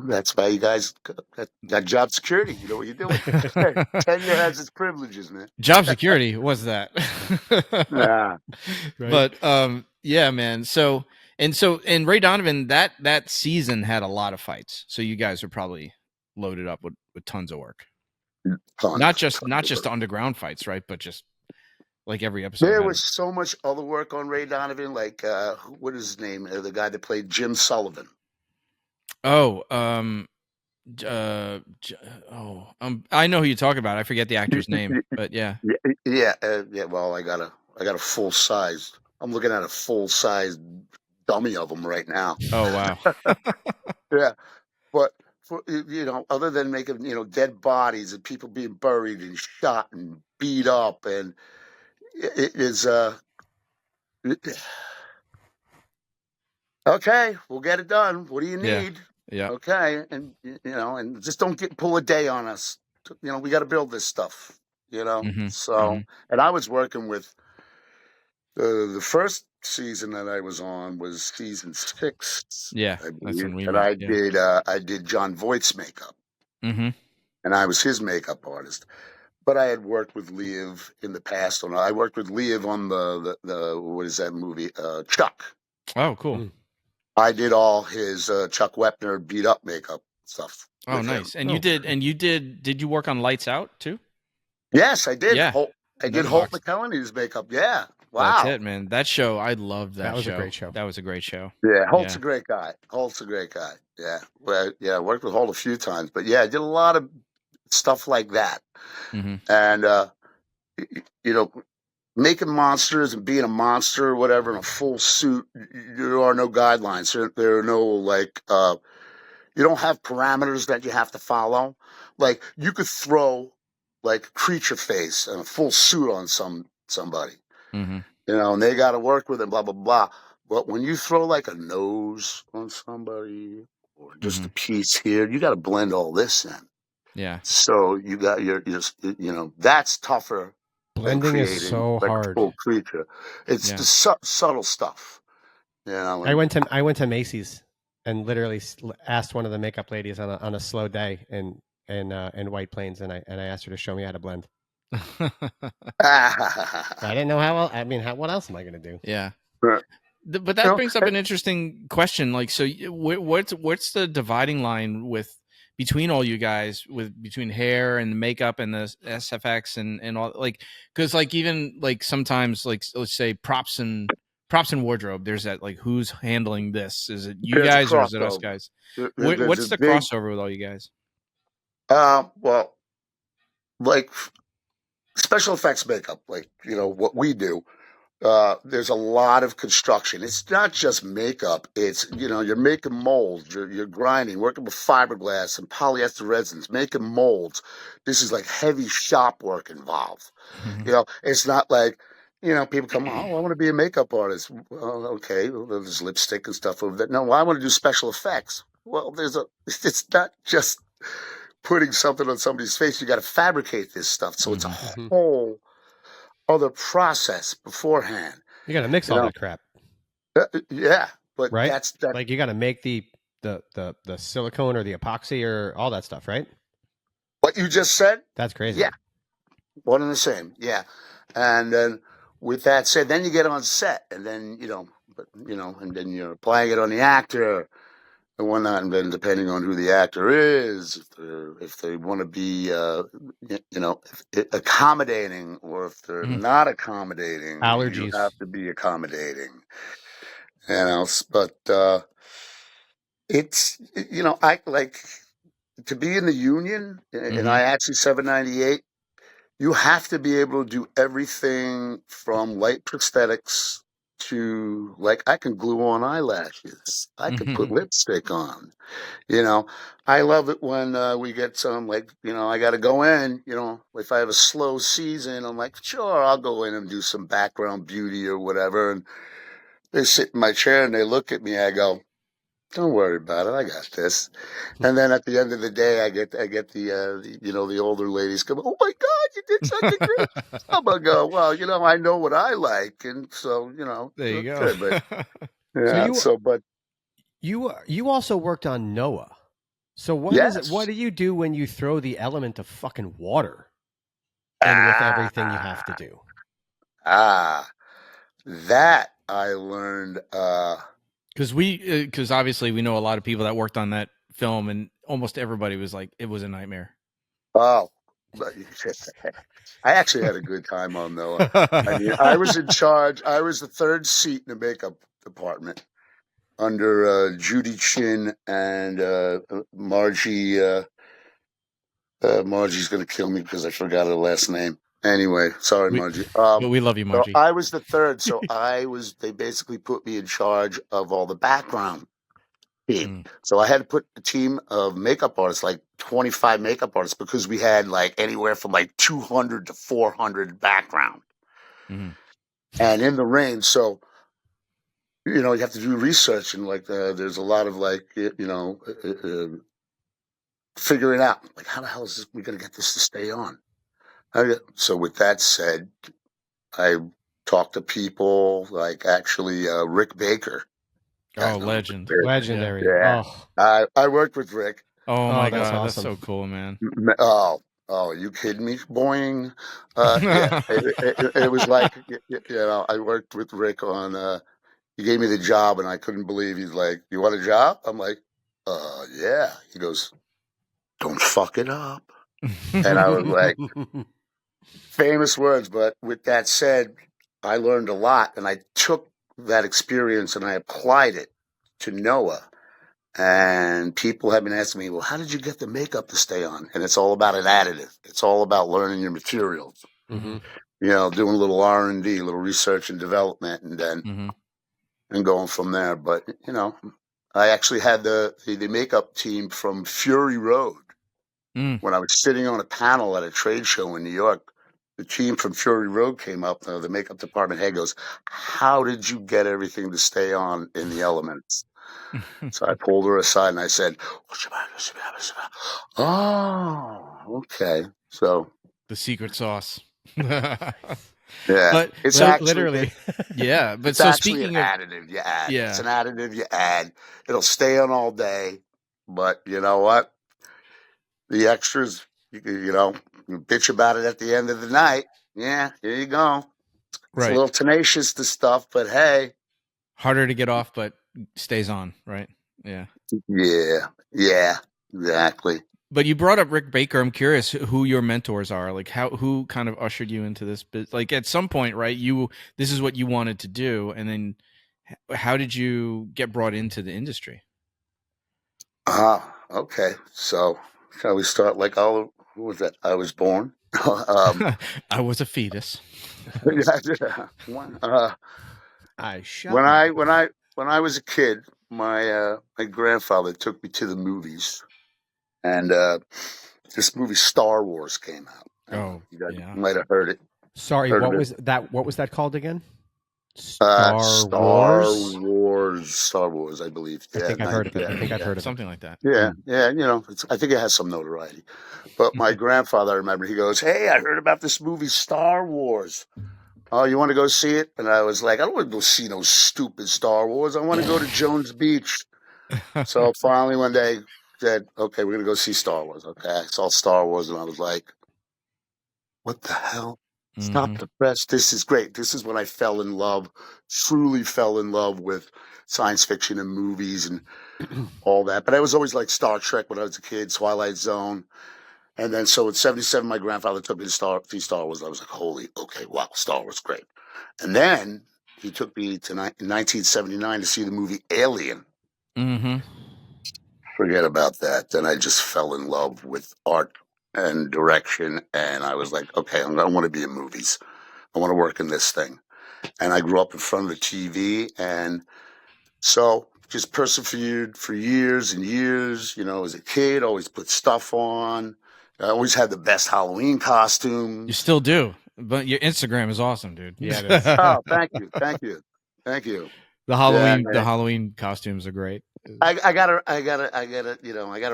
That's why you guys got job security. You know what you're doing. Tenure has its privileges, man. Job security was that. Yeah. Right. But yeah, man. So Ray Donovan, that season had a lot of fights. So you guys are probably loaded up with tons of work. Not just underground fights, right? But just like every episode. There was so much other work on Ray Donovan. Like what is his name? The guy that played Jim Sullivan. Oh, I know who you talk about. I forget the actor's name, but yeah. Yeah. Well, I got a full size. I'm looking at a full size dummy of them right now. Oh wow. Yeah, but for other than making dead bodies and people being buried and shot and beat up, and it is okay. We'll get it done. What do you need? Yeah. Okay, and and just don't pull a day on us. We got to build this stuff. you know. Mm-hmm. So, and I was working with the first season that I was on was season 6. Yeah, I that's when believe, we and met. Yeah. I did John Voight's makeup, Mm-hmm. and I was his makeup artist. But I had worked with Liev in the past. I worked with Liev on the what is that movie? Chuck. Oh, cool. I did all his Chuck Wepner beat up makeup stuff. Oh, nice. And you did you work on Lights Out too? Yes, I did. Yeah. I did Holt McElhenney's makeup. Yeah. Wow. That's it, man. That show, I loved that show. That was a great show. That was a great show. Yeah, Holt's a great guy. Yeah. Well, yeah, I worked with Holt a few times, but yeah, I did a lot of stuff like that. Mm-hmm. And you know, making monsters and being a monster or whatever in a full suit, there are no guidelines. There are no like you don't have parameters that you have to follow. Like you could throw like creature face and a full suit on somebody. Mm-hmm. You know, and they got to work with it, blah, blah, blah. But when you throw like a nose on somebody or just a piece here, you got to blend all this in. Yeah. So you got that's tougher. Blending is so hard. Full creature. It's the subtle stuff. You know. I went to Macy's and literally asked one of the makeup ladies on a slow day in White Plains, and I asked her to show me how to blend. I didn't know how else. I mean, what else am I going to do? Yeah. But that brings up an interesting question. Like, so what's the dividing line between all you guys between hair and the makeup and the SFX and all, like, because like even like sometimes like let's say props and wardrobe, there's that like who's handling this? Is it you guys or is it us guys? What's the crossover with all you guys? Well, like special effects makeup, like what we do. There's a lot of construction. It's not just makeup. It's, you're making molds, you're grinding, working with fiberglass and polyester resins, making molds. This is like heavy shop work involved. It's not like, people come, I want to be a makeup artist. Well, okay, there's lipstick and stuff over there. No, I want to do special effects. Well, it's not just putting something on somebody's face. You got to fabricate this stuff. So it's a whole other process beforehand. You got to mix all that crap. Yeah, but right? That's like you got to make the silicone or the epoxy or all that stuff, right? What you just said? That's crazy. Yeah, one and the same. Yeah, and then with that said, then you get on set, and then and then you're applying it on the actor and whatnot, and then depending on who the actor is, if they want to be accommodating, or if they're not accommodating, allergies, you have to be accommodating. But it's I like to be in the union in IATSE 798. You have to be able to do everything from light prosthetics to, like, I can glue on eyelashes. I can put lipstick on. I love it when we get some, like, I got to go in, if I have a slow season, I'm like, sure, I'll go in and do some background beauty or whatever. And they sit in my chair and they look at me. I go, don't worry about it. I got this. And then at the end of the day, I get the older ladies come, oh my God, you did such a great job. I go, well, I know what I like. And so, there you go. Good, but, yeah, but you also worked on Noah. So what do you do when you throw the element of fucking water in with everything you have to do? That I learned, because obviously we know a lot of people that worked on that film, and almost everybody was like, it was a nightmare. Oh, I actually had a good time on Noah. I mean, I was in charge. I was the third seat in the makeup department under Judy Chin and Margie. Margie's going to kill me because I forgot her last name. Anyway, sorry, Margie. But we love you, Margie. So I was the third, so they basically put me in charge of all the background team. So I had to put a team of makeup artists, like 25 makeup artists, because we had like anywhere from like 200 to 400 background. And in the range, so, you have to do research, and like there's a lot of like, figuring out, like, how the hell is we going to get this to stay on? So with that said, I talked to people like actually Rick Baker. Oh, legend. Legendary. Yeah. I worked with Rick. Oh my that's God, awesome. that's so cool, man. Oh, you kidding me? Boing. Yeah, it was like, I worked with Rick on, he gave me the job and I couldn't believe he's like, you want a job? I'm like, yeah. He goes, don't fuck it up. And I was like, famous words. But with that said, I learned a lot and I took that experience and I applied it to Noah. And people have been asking me, well, how did you get the makeup to stay on? And it's all about an additive. It's all about learning your materials. Mm-hmm. Doing a little R&D, a little research and development, and then and going from there. But I actually had the makeup team from Fury Road when I was sitting on a panel at a trade show in New York. The team from Fury Road came up. The makeup department head goes, "How did you get everything to stay on in the elements?" So I pulled her aside and I said, "Oh, okay." So the secret sauce. Yeah, but it's literally, yeah. But it's so actually speaking an of additive you add. Yeah. It's an additive you add. It'll stay on all day, but you know what? The extras, you bitch about it at the end of the night. Yeah, here you go. It's a little tenacious, the stuff, but hey, harder to get off, but stays on, right? Yeah. Yeah, exactly. But you brought up Rick Baker. I'm curious who your mentors are. Like who kind of ushered you into this business? Like at some point, right? This is what you wanted to do, and then how did you get brought into the industry? Okay. So shall we start like who was that? I was born. I was a fetus. I shall. When I was a kid, my grandfather took me to the movies, and this movie Star Wars came out. Oh, you guys might have heard it. Sorry, what was that? What was that called again? Star Wars, I believe. I think I've heard of it. I think I've heard of something like that. Yeah, I think it has some notoriety. But my grandfather, I remember, he goes, "Hey, I heard about this movie Star Wars. Oh, you want to go see it?" And I was like, "I don't want to go see no stupid Star Wars. I want to go to Jones Beach." So finally one day said, "Okay, we're going to go see Star Wars." Okay, I saw Star Wars and I was like, "What the hell? Stop the press. This is great." This is when I truly fell in love with science fiction and movies and all that. But I was always like Star Trek when I was a kid, Twilight Zone. And then so in 77, my grandfather took me to see Star Wars. I was like, okay, wow, Star Wars, great. And then he took me to 1979 to see the movie Alien. Forget about that. Then I just fell in love with art and direction. And I was like, okay, I want to be in movies. I want to work in this thing. And I grew up in front of the TV. And so just persevered for years and years. As a kid, always put stuff on. I always had the best Halloween costume. You still do, but your Instagram is awesome, dude. Yeah, it is. Oh, thank you. The Halloween costumes are great. I gotta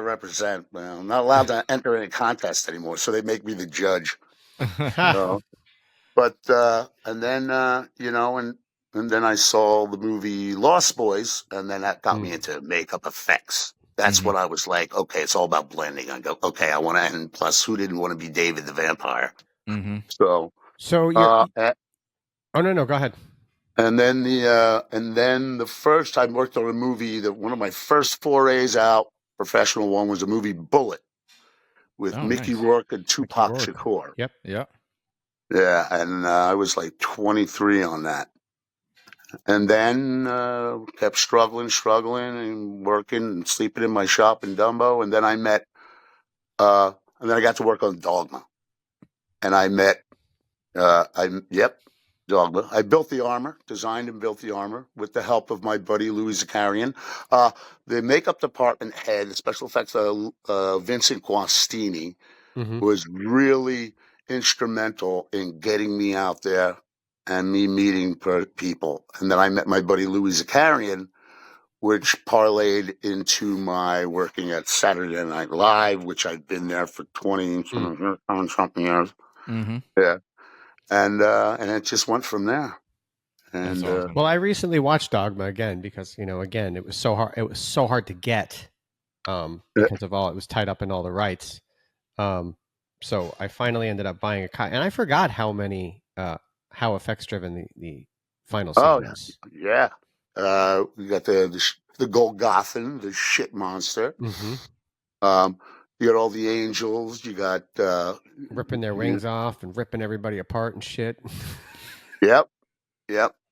represent. Well, I'm not allowed to enter any contest anymore, so they make me the judge. But and then and then I saw the movie Lost Boys, and then that got me into makeup effects. That's what I was like, okay, it's all about blending. I go, okay, I want to, and plus, who didn't want to be David the Vampire? So you're. Oh no, go ahead. And then the first I worked on a movie that one of my first forays out, professional one, was a movie Bullet with Mickey Rourke and Tupac Shakur. Yep. Yeah, and I was like 23 on that. And then kept struggling and working and sleeping in my shop in Dumbo. And then I met, and then I got to work on Dogma. And I met, Dogma. I built the armor, designed and built the armor with the help of my buddy Louis Zakarian. The makeup department head, the special effects, Vincent Guastini, was really instrumental in getting me out there and me meeting people. And then I met my buddy Louis Zakarian, which parlayed into my working at Saturday Night Live, which I've been there for 20 something years. Mm-hmm. Yeah, and it just went from there. And Awesome. Well, I recently watched Dogma again because again it was so hard. It was so hard to get because of all it was tied up in all the rights. So I finally ended up buying a copy, and I forgot how effects driven the final scene was. Yeah. We got the Golgothan, the shit monster. Mm-hmm. You got all the angels. You got ripping their wings off and ripping everybody apart and shit. Yep.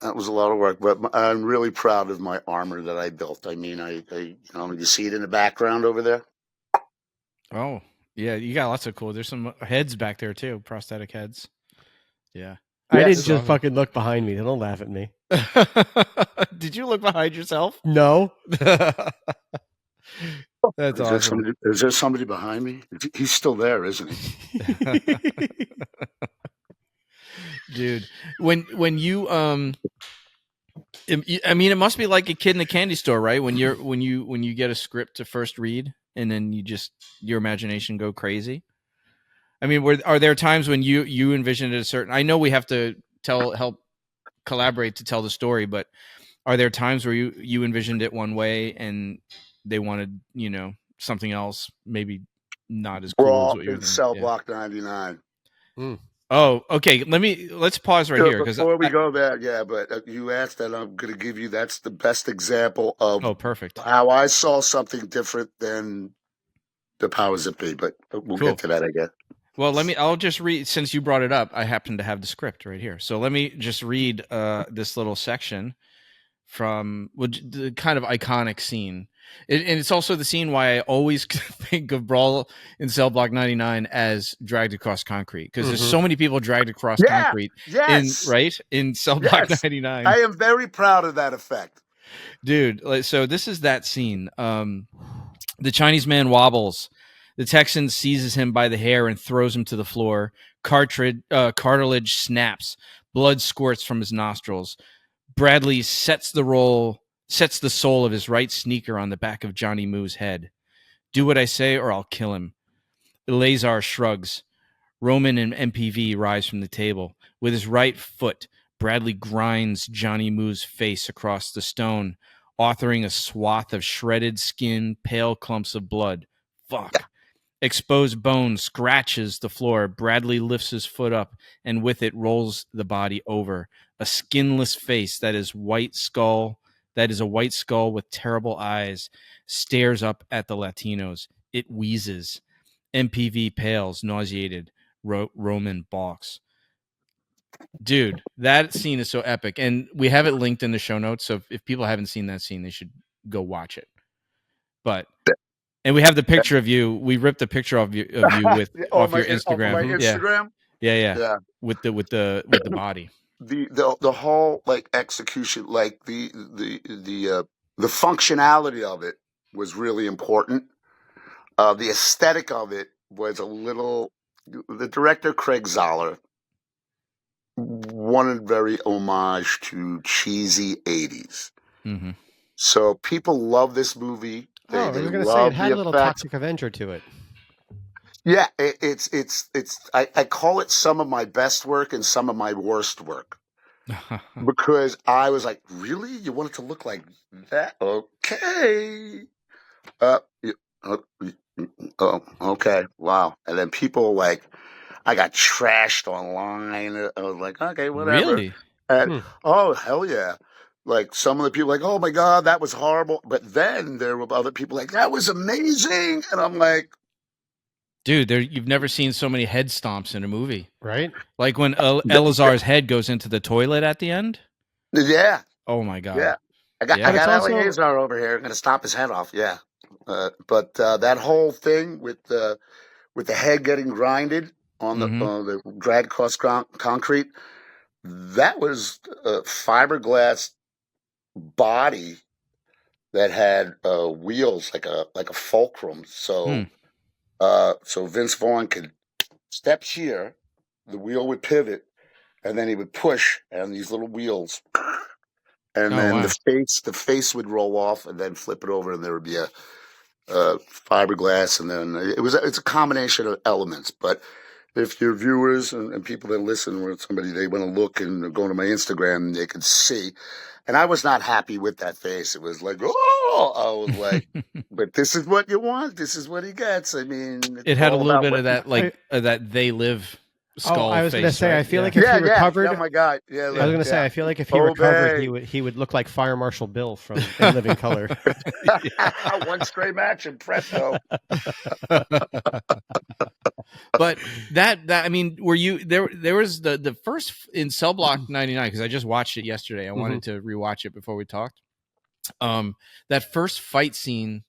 That was a lot of work, but I'm really proud of my armor that I built. I mean, you see it in the background over there. Oh, yeah, you got lots of cool. There's some heads back there too, prosthetic heads. Yeah. I didn't just fucking look behind me. Don't laugh at me. Did you look behind yourself? No. That's awesome. Is there somebody behind me? He's still there, isn't he? Dude, when you I mean, it must be like a kid in a candy store, right? When you get a script to first read and then your imagination go crazy. I mean, are there times when you envisioned it a certain? I know we have to help collaborate to tell the story, but are there times where you envisioned it one way and they wanted something else, maybe not as cool Brawl as what you were thinking? Cell Block 99. Oh, okay. Let's pause right here before we go there. Yeah, but you asked, and I'm going to give you. That's the best example of perfect how I saw something different than the powers that be. But we'll get to that, I guess. Well, I'll just read, since you brought it up. I happen to have the script right here, so let me just read this little section from the kind of iconic scene. And it's also the scene why I always think of Brawl in Cell Block 99 as dragged across concrete, because there's so many people dragged across concrete in Cell Block 99. I am very proud of that effect. Dude, so this is that scene. The Chinese man wobbles. The Texan seizes him by the hair and throws him to the floor. Cartilage snaps. Blood squirts from his nostrils. Bradley sets the sole of his right sneaker on the back of Johnny Moo's head. Do what I say or I'll kill him. Eleazar shrugs. Roman and MPV rise from the table. With his right foot, Bradley grinds Johnny Moo's face across the stone, authoring a swath of shredded skin, pale clumps of blood. Fuck. Exposed bone scratches the floor. Bradley lifts his foot up and with it rolls the body over. A skinless face that is a white skull with terrible eyes stares up at the Latinos. It wheezes. MPV pales, nauseated. Roman balks. Dude, that scene is so epic, and we have it linked in the show notes, so if people haven't seen that scene, they should go watch it. And we have the picture of you. We ripped the picture of you with off your Instagram. My Instagram. Yeah. With the body. The whole execution, the functionality of it was really important. The aesthetic of it was a little. The director Craig Zahler wanted very homage to cheesy 80s. Mm-hmm. So people love this movie. I was going to say it had a little Toxic Avenger to it. Yeah, it's I call it some of my best work and some of my worst work. Because I was like, really? You want it to look like that? Okay. Okay. Wow. And then people I got trashed online. I was like, okay, whatever. Really? And oh, hell yeah. Some of the people oh my God, that was horrible. But then there were other people that was amazing. And I'm like, dude, you've never seen so many head stomps in a movie. Right? Like when Eleazar's head goes into the toilet at the end? Yeah. Oh my God. Yeah. I got Eleazar over here. I'm going to stomp his head off. Yeah. But that whole thing with the head getting grinded on the drag across concrete, that was a fiberglass body that had wheels like a fulcrum. So so Vince Vaughn could step here, the wheel would pivot, and then he would push on these little wheels, and then the face would roll off, and then flip it over, and there would be a fiberglass, and then it's a combination of elements. But if your viewers and people that listen, or somebody they want to look and go to my Instagram, they can see. And I was not happy with that face. It was like, oh, I was like, but this is what you want. This is what he gets. I mean, it had a little bit of that, like that They Live skull. I was going to say, right? I feel like if he recovered, oh my god, I was going to say, I feel like if he recovered, he would look like Fire Marshal Bill from In Living Color. One stray match and presto. But that I mean, were you there? There was the first in Cell Block 99, because I just watched it yesterday. I wanted to rewatch it before we talked. That first fight scene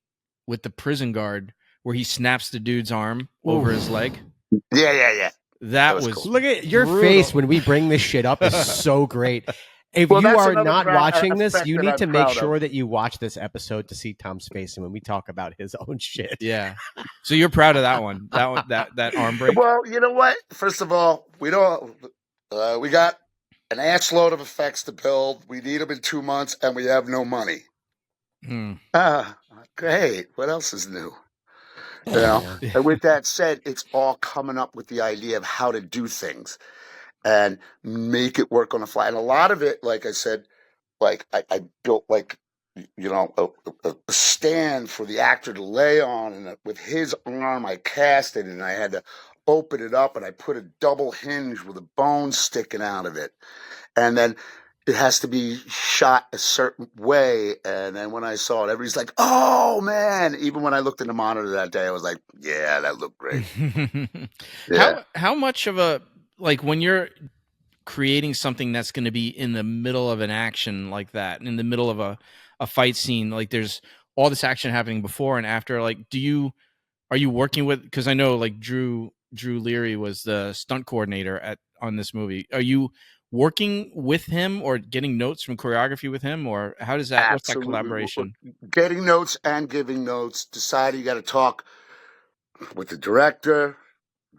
with the prison guard where he snaps the dude's arm over his leg. Yeah. That was cool. Look at your face when we bring this shit up is so great. If you are not watching this, you need to make sure that you watch this episode to see Tom's face and when we talk about his own shit. Yeah. So you're proud of that one. That arm break? Well, you know what? First of all, we got an ass load of effects to build. We need them in 2 months and we have no money. Great. What else is new? You know? And with that said, it's all coming up with the idea of how to do things and make it work on the fly. And a lot of it, like I said, like I built like, you know, a stand for the actor to lay on, and with his arm I cast it and I had to open it up and I put a double hinge with a bone sticking out of it. And then it has to be shot a certain way. And then when I saw it, everybody's like, oh man. Even when I looked in the monitor that day, I was like, yeah, that looked great. Yeah. How much of a, like when you're creating something that's going to be in the middle of an action like that, in the middle of a fight scene, like there's all this action happening before and after, like, are you working with, because I know like Drew Leary was the stunt coordinator on this movie. Are you working with him or getting notes from choreography with him, or how does that, what's that collaboration? Getting notes and giving notes. Deciding you got to talk with the director.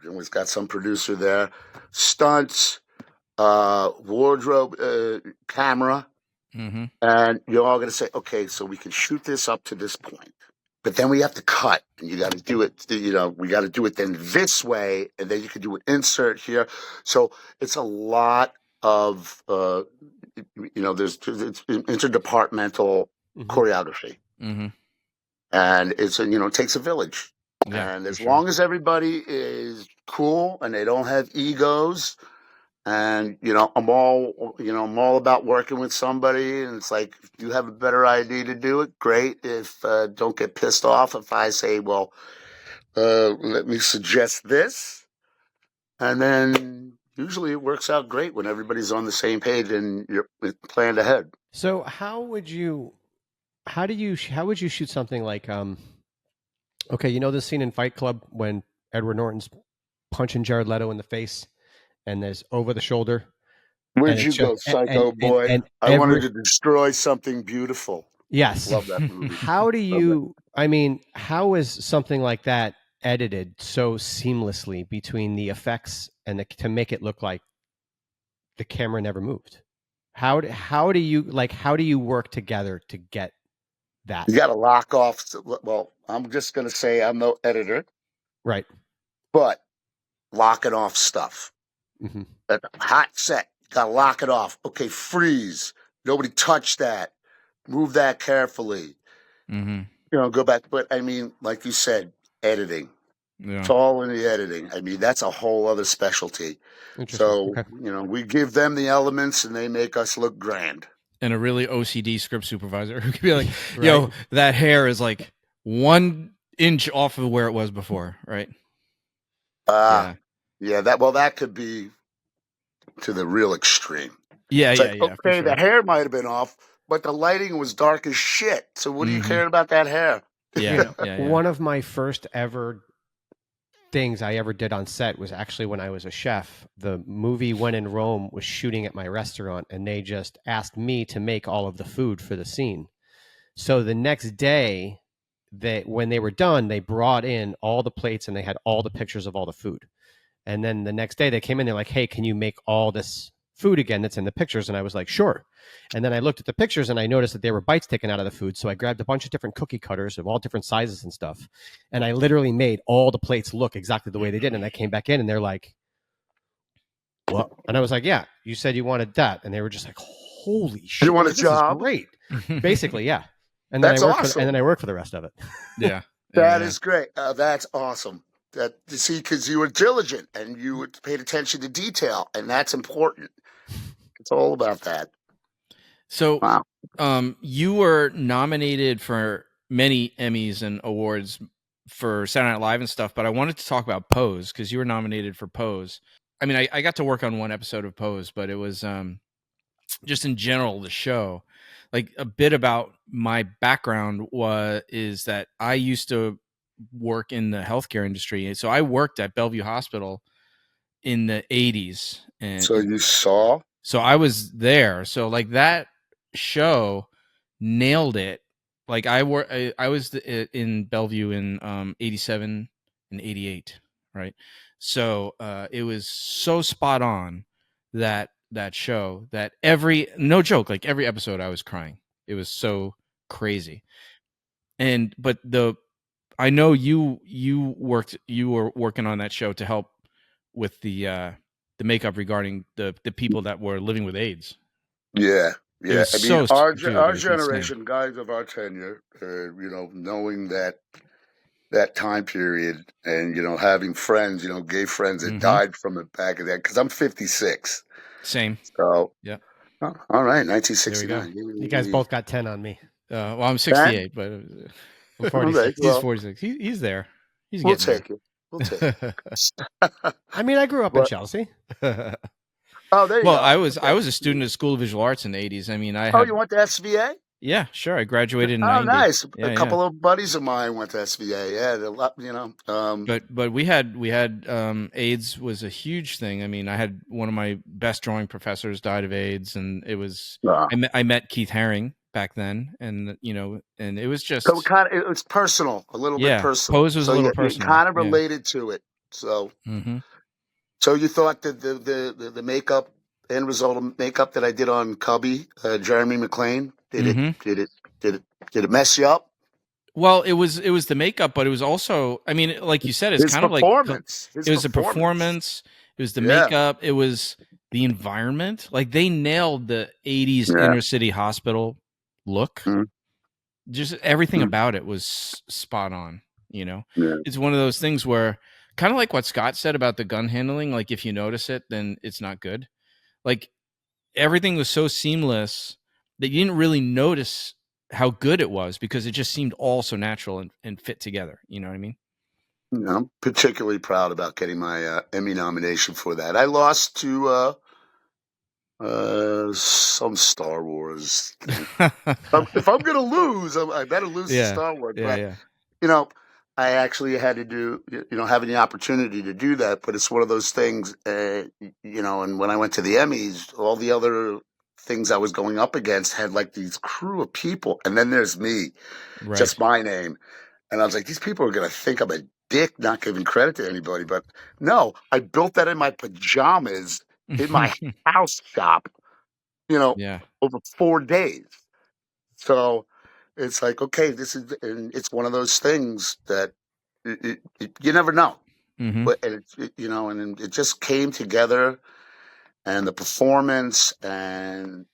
We've got some producer there, stunts, wardrobe, camera, and you're all going to say, okay, so we can shoot this up to this point, but then we have to cut, and you got to do it. You know, we got to do it then this way, and then you can do an insert here. So it's a lot of, you know, it's interdepartmental choreography, and it's, you know, it takes a village. Yeah, and as long as everybody is cool and they don't have egos, and you know, I'm all about working with somebody. And it's like, if you have a better idea to do it, great. If don't get pissed off if I say, well, let me suggest this, and then usually it works out great when everybody's on the same page and you're planned ahead. So how would you shoot something like okay, you know this scene in Fight Club when Edward Norton's punching Jared Leto in the face and there's over the shoulder? Where'd you go, psycho boy? I wanted to destroy something beautiful. Yes. Love that movie. How do you, I mean, how is something like that edited so seamlessly between the effects and to make it look like the camera never moved? How do you work together to get that? You got to lock off. Well, I'm just going to say I'm no editor. Right. But locking off stuff. That hot set, got to lock it off. Okay, freeze. Nobody touch that. Move that carefully. You know, go back. But I mean, like you said, editing. Yeah. It's all in the editing. I mean, that's a whole other specialty. So, you know, we give them the elements and they make us look grand. And a really OCD script supervisor who could be like, yo, that hair is like 1 inch off of where it was before, right? Yeah, that could be to the real extreme. Yeah, it's yeah. Okay, the hair might have been off, but the lighting was dark as shit. So what do you care about that hair? Yeah, One of my first ever things I ever did on set was actually when I was a chef. The movie When in Rome was shooting at my restaurant, and they just asked me to make all of the food for the scene. So the next day, when they were done, they brought in all the plates and they had all the pictures of all the food. And then the next day they came in, they're like, hey, can you make all this food again that's in the pictures? And I was like, sure. And then I looked at the pictures and I noticed that there were bites taken out of the food. So I grabbed a bunch of different cookie cutters of all different sizes and stuff. And I literally made all the plates look exactly the way they did. And I came back in and they're like, Well, and I was like, yeah, you said you wanted that. And they were just like, holy shit. You want a this job? Is great. Basically, yeah. And then That's awesome. And then I worked for the rest of it. Yeah. That is great. That's awesome. That you see, because you were diligent and you paid attention to detail, and that's important. It's all about that. So, wow. You were nominated for many Emmys and awards for Saturday Night Live and stuff, but I wanted to talk about Pose because you were nominated for Pose. I mean, I got to work on one episode of Pose, but it was just in general the show. Like a bit about my background is that I used to work in the healthcare industry, so I worked at Bellevue Hospital in the 80s. And so you saw? So I was there. So like that show nailed it. Like I was in Bellevue in 87 and 88, right? So it was so spot on that show that no joke, like every episode I was crying. It was so crazy. But I know you were working on that show to help with the makeup regarding the people that were living with AIDS. Yeah. Yeah, I mean, our generation, guys of our tenure, knowing that time period, and having friends, gay friends that died from it back in that. Because I'm 56. Same. So yeah. Oh, all right, 1969. You guys both got 10 on me. Well, I'm 68, but I'm 46. He's 46. He's there. We'll take it. We'll take it. I mean, I grew up in Chelsea. Oh, there you go. I was a student at School of Visual Arts in the 80s. I mean, you went to SVA? Yeah, sure. I graduated in 90. Nice. Yeah, a couple of buddies of mine went to SVA. Yeah, But we had AIDS was a huge thing. I mean, I had one of my best drawing professors died of AIDS, and it was I met Keith Haring back then, and and it was just so it was personal, a little bit personal. Pose was a little personal. Kind of related to it. So, so you thought that the makeup, end result of makeup that I did on Cubby, Jeremy McLean, did it mess you up? Well, it was the makeup, but it was also, I mean, like you said, it's his kind of like it was the performance, it was the makeup, it was the environment. Like they nailed the 80s inner city hospital look. Just everything about it was spot on. It's one of those things where, kind of like what Scott said about the gun handling, like if you notice it, then it's not good. Like everything was so seamless that you didn't really notice how good it was because it just seemed all so natural and fit together. You know what I mean? I'm particularly proud about getting my Emmy nomination for that. I lost to some Star Wars thing. If I'm going to lose, I better lose to Star Wars. But, I actually had to do, having the opportunity to do that, but it's one of those things, and when I went to the Emmys, all the other things I was going up against had like these crew of people, and then there's me, just my name. And I was like, these people are going to think I'm a dick not giving credit to anybody. But no, I built that in my pajamas in my house shop, over 4 days. So it's like, okay, and it's one of those things that you never know. But and and it just came together, and the performance and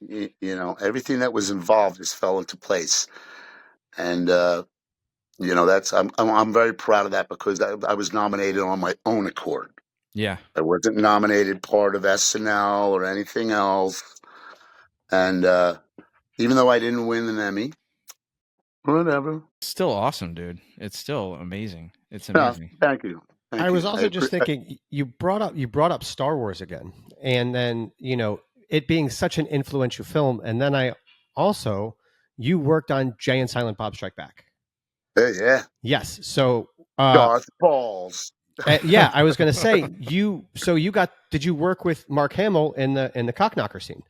everything that was involved just fell into place. And that's I'm very proud of that because I was nominated on my own accord. Yeah, I wasn't nominated part of SNL or anything else. And even though I didn't win an Emmy, whatever. It's still awesome, dude. It's still amazing. It's amazing. Thank you. I was also just thinking, you brought up Star Wars again, and then it being such an influential film, and then you worked on Jay and Silent Bob Strike Back. Yeah. Yes. So Darth Balls. Yeah, I was going to say did you work with Mark Hamill in the Cockknocker scene?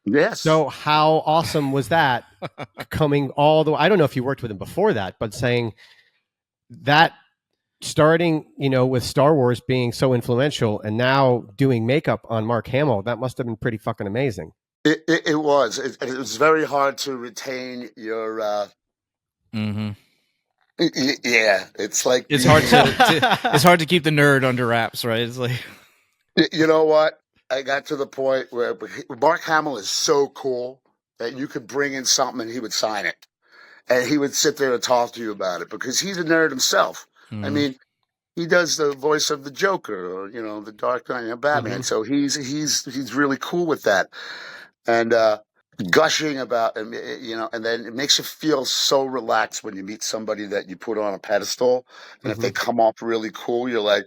Yes. So how awesome was that coming all the way? I don't know if you worked with him before that, but saying that starting, with Star Wars being so influential and now doing makeup on Mark Hamill, that must have been pretty fucking amazing. It was. It was very hard to retain your yeah, it's like it's hard to keep the nerd under wraps, right? It's like, you know what? I got to the point where Mark Hamill is so cool that you could bring in something and he would sign it. And he would sit there and talk to you about it because he's a nerd himself. Mhm. I mean, he does the voice of the Joker or, the Dark Knight, Batman. So he's really cool with that. And gushing about, and then it makes you feel so relaxed when you meet somebody that you put on a pedestal. And if they come off really cool, you're like,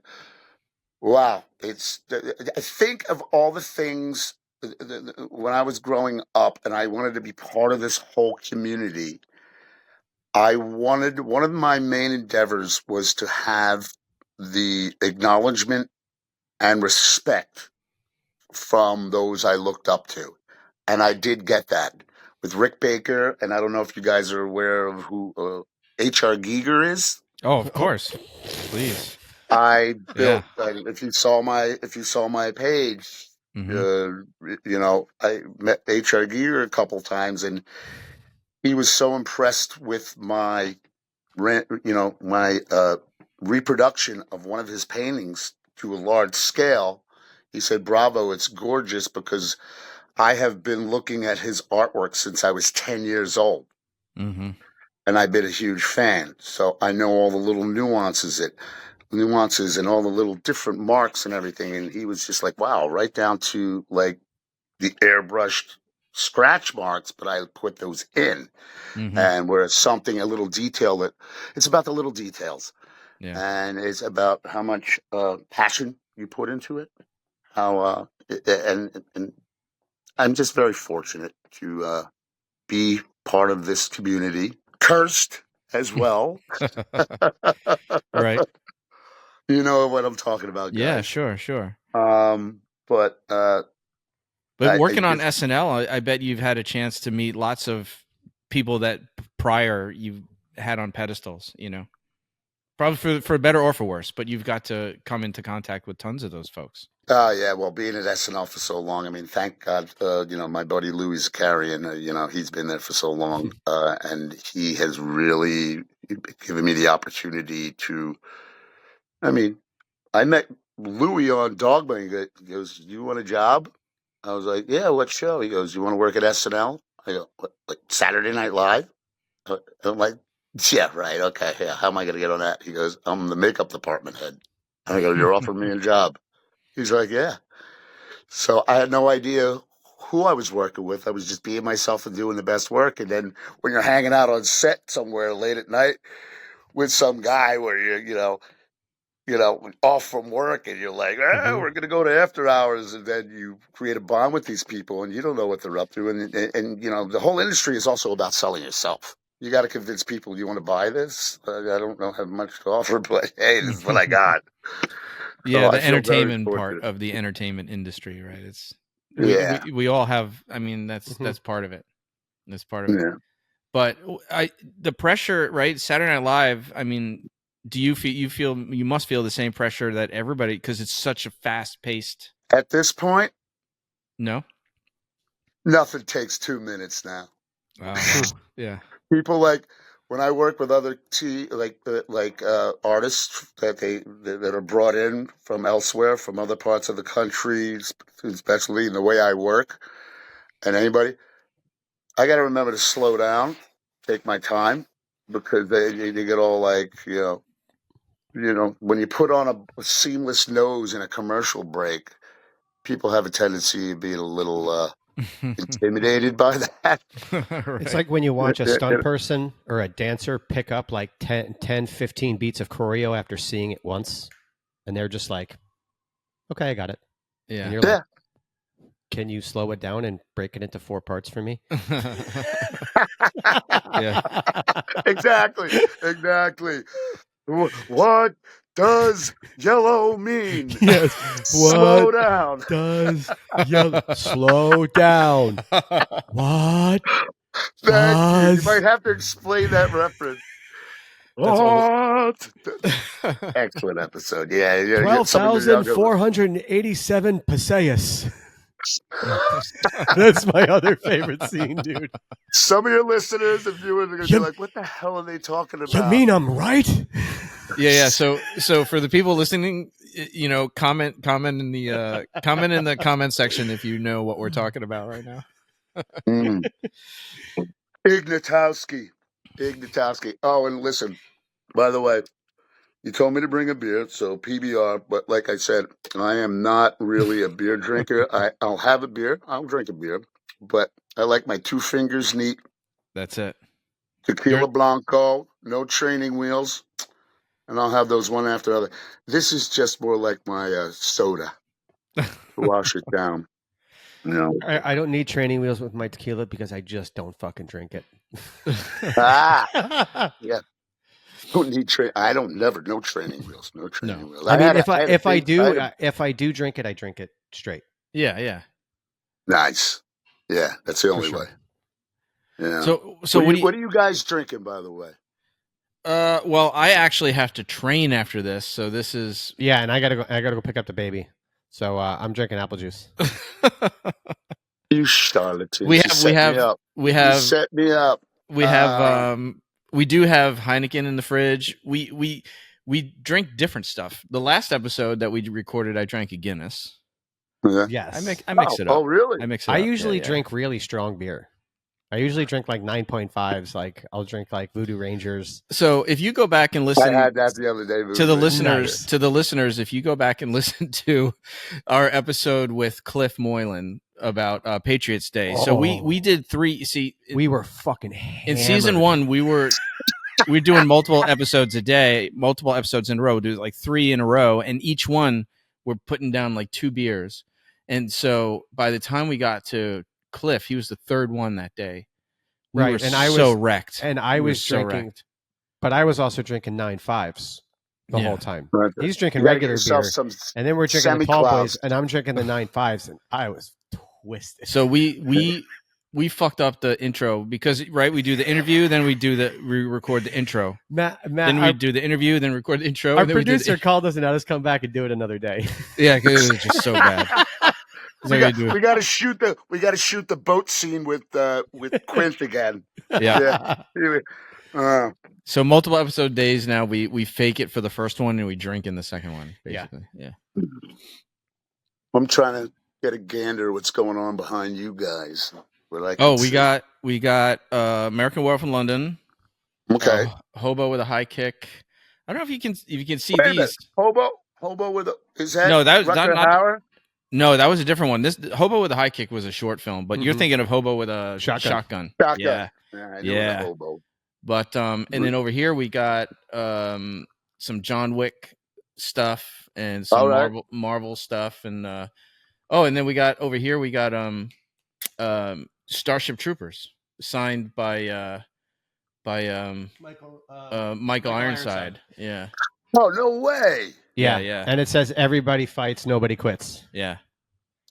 wow. I think of all the things when I was growing up and I wanted to be part of this whole community. One of my main endeavors was to have the acknowledgement and respect from those I looked up to. And I did get that with Rick Baker. And I don't know if you guys are aware of who H.R. Giger is. Oh, of course. Please. I built, if you saw my page, I met H.R. Giger a couple times and he was so impressed with my reproduction of one of his paintings to a large scale. He said, "Bravo, it's gorgeous," because I have been looking at his artwork since I was 10 years old. Mm-hmm. And I've been a huge fan. So I know all the little nuances and all the little different marks and everything. And he was just like, wow, right down to like the airbrushed scratch marks, but I put those in. Mm-hmm. And where it's a little detail it's about the little details. Yeah. And it's about how much passion you put into it. How and I'm just very fortunate to be part of this community. Cursed as well. Right. You know what I'm talking about, guys. Yeah, sure. But working on SNL, I bet you've had a chance to meet lots of people that prior you had on pedestals, probably for better or for worse, but you've got to come into contact with tons of those folks. Yeah, well, being at SNL for so long, I mean, thank God, my buddy Louis Zakarian, he's been there for so long, and he has really given me the opportunity to, I mean, I met Louis on Dogma. He goes, "Do you want a job?" I was like, "Yeah, what show?" He goes, "You want to work at SNL?" I go, "What, like Saturday Night Live?" I'm like, "Yeah, right. Okay, yeah. How am I going to get on that?" He goes, "I'm the makeup department head." I go, "You're offering me a job?" He's like, "Yeah." So I had no idea who I was working with. I was just being myself and doing the best work. And then when you're hanging out on set somewhere late at night with some guy where you're, off from work and you're like, we're going to go to after hours. And then you create a bond with these people and you don't know what they're up to. And the whole industry is also about selling yourself. You got to convince people you want to buy this. I don't know how much to offer, but hey, this is what I got. Yeah, the entertainment part of the entertainment industry, right? It's we all have. I mean, that's part of it. That's part of it. But the pressure, right? Saturday Night Live. I mean, do you feel you must feel the same pressure that everybody, because it's such a fast paced. At this point, no, nothing takes 2 minutes now. Yeah, people like. When I work with other artists that are brought in from elsewhere, from other parts of the country, especially in the way I work, and anybody, I got to remember to slow down, take my time, because they get all like, when you put on a seamless nose in a commercial break, people have a tendency of being a little intimidated by that. Right. It's like when you watch a stunt person or a dancer pick up like 10, 15 beats of choreo after seeing it once, and they're just like, okay, I got it. Yeah. And you're like, can you slow it down and break it into 4 parts for me? Yeah. Exactly. What does yellow mean? Yes. Slow down. Does yellow slow down? What? You might have to explain that reference. What? Excellent episode. Yeah. 12,487 Passaius. That's my other favorite scene, dude. Some of your listeners and viewers are going to be like, what the hell are they talking about? You mean I'm right? Yeah. So for the people listening, comment in the comment section if you know what we're talking about right now. Ignatowski. Oh, and listen, by the way, you told me to bring a beer, so PBR, but like I said, I am not really a beer drinker. I'll have a beer. I'll drink a beer, but I like my 2 fingers neat. That's it. Tequila Blanco, no training wheels, and I'll have those one after the other. This is just more like my soda to wash it down. No. I don't need training wheels with my tequila because I just don't fucking drink it. Yeah. Don't need no training wheels. No training wheels. I mean, if I do drink it, I drink it straight. Yeah. Nice. Yeah, that's the only way. Yeah. So what are you guys drinking, by the way? Well, I actually have to train after this, so this is and I gotta go pick up the baby. So I'm drinking apple juice. You charlatan! We have You set me up. We do have Heineken in the fridge. We drink different stuff. The last episode that we recorded, I drank a Guinness. Yeah. Yes, I mix it up. Oh, really? I mix it I up. usually drink really strong beer. I usually drink like 9.5s. Like I'll drink like Voodoo Rangers. So if you go back and listen, I had that the other day. To the listeners, if you go back and listen to our episode with Cliff Moylan about Patriots Day, so we did 3. See, we were fucking hammered. In season 1. We're doing multiple episodes a day, multiple episodes in a row. Do like 3 in a row, and each one we're putting down like 2 beers. And so by the time we got to Cliff, he was the 3rd one that day. We were wrecked. And I was drinking, but I was also drinking 9.5s the whole time. Right. He's drinking regular beer, and then we're drinking the Tall Boys, and I'm drinking the 9.5s, and I was twisted. So we fucked up the intro because we do the interview, then we record the intro. Matt, then we do the interview, then record the intro. Our producer called us and had us come back and do it another day. Yeah, because it was just so bad. We got to shoot the boat scene with Quint again. Yeah. So multiple episode days now. We fake it for the first one and we drink in the second one. Basically, yeah. I'm trying to get a gander what's going on behind you guys. We got American Werewolf in London. Okay. Hobo with a high kick. I don't know if you can see these. Hobo with a is that no that was Rutger Hauer? No, that was a different one. This Hobo with a High Kick was a short film, but you're thinking of Hobo with a shotgun. Yeah. Hobo. But and then over here we got some John Wick stuff and some Marvel stuff, and and then we got over here we got Starship Troopers signed by Michael Ironside. Yeah. Oh, no way. Yeah. And it says everybody fights, nobody quits. Yeah.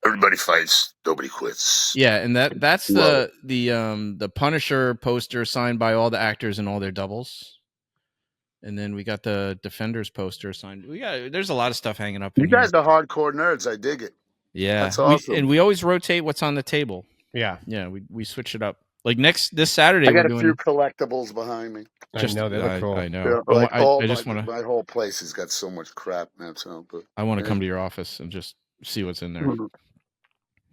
Everybody fights, nobody quits. Yeah, and that's the Punisher poster signed by all the actors and all their doubles. And then we got the Defenders poster signed. There's a lot of stuff hanging up. You guys are hardcore nerds. I dig it. Yeah. That's awesome. We always rotate what's on the table. Yeah. Yeah, we switch it up. Like this Saturday, I got a few collectibles behind me. I know they look cool. I know. My whole place has got so much crap now. But I want to come to your office and just see what's in there.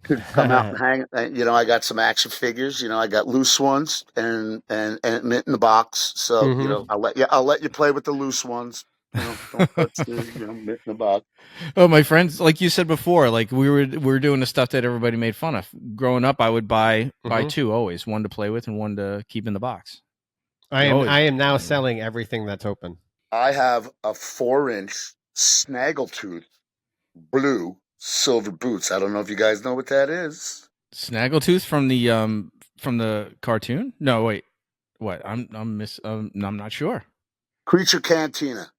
Come out and hang. I got some action figures. I got loose ones and mint in the box. So I'll let you play with the loose ones. Don't touch the mint in the box. Oh, my friends, like you said before, like we were doing the stuff that everybody made fun of. Growing up, I would buy 2 always, one to play with and one to keep in the box. I am now selling everything that's open. I have a 4-inch snaggletooth blue silver boots. I don't know if you guys know what that is. Snaggletooth from the cartoon? No, wait. What? I'm not sure. Creature Cantina.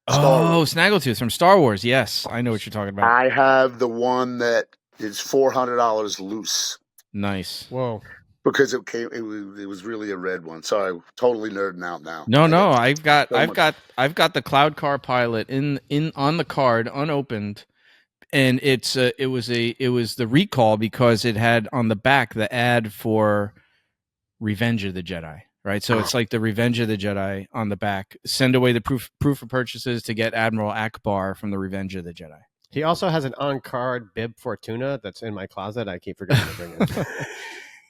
Snaggletooth from Star Wars. Yes, I know what you're talking about. I have the one that is $400 loose. Nice. Whoa. Because it was really a red one. Sorry, totally nerding out now. No, I've got the Cloud Car Pilot in on the card, unopened, and it was the recall because it had on the back the ad for Revenge of the Jedi, right? So it's like the Revenge of the Jedi on the back. Send away the proof of purchases to get Admiral Akbar from the Revenge of the Jedi. He also has an on-card Bib Fortuna that's in my closet. I keep forgetting to bring it.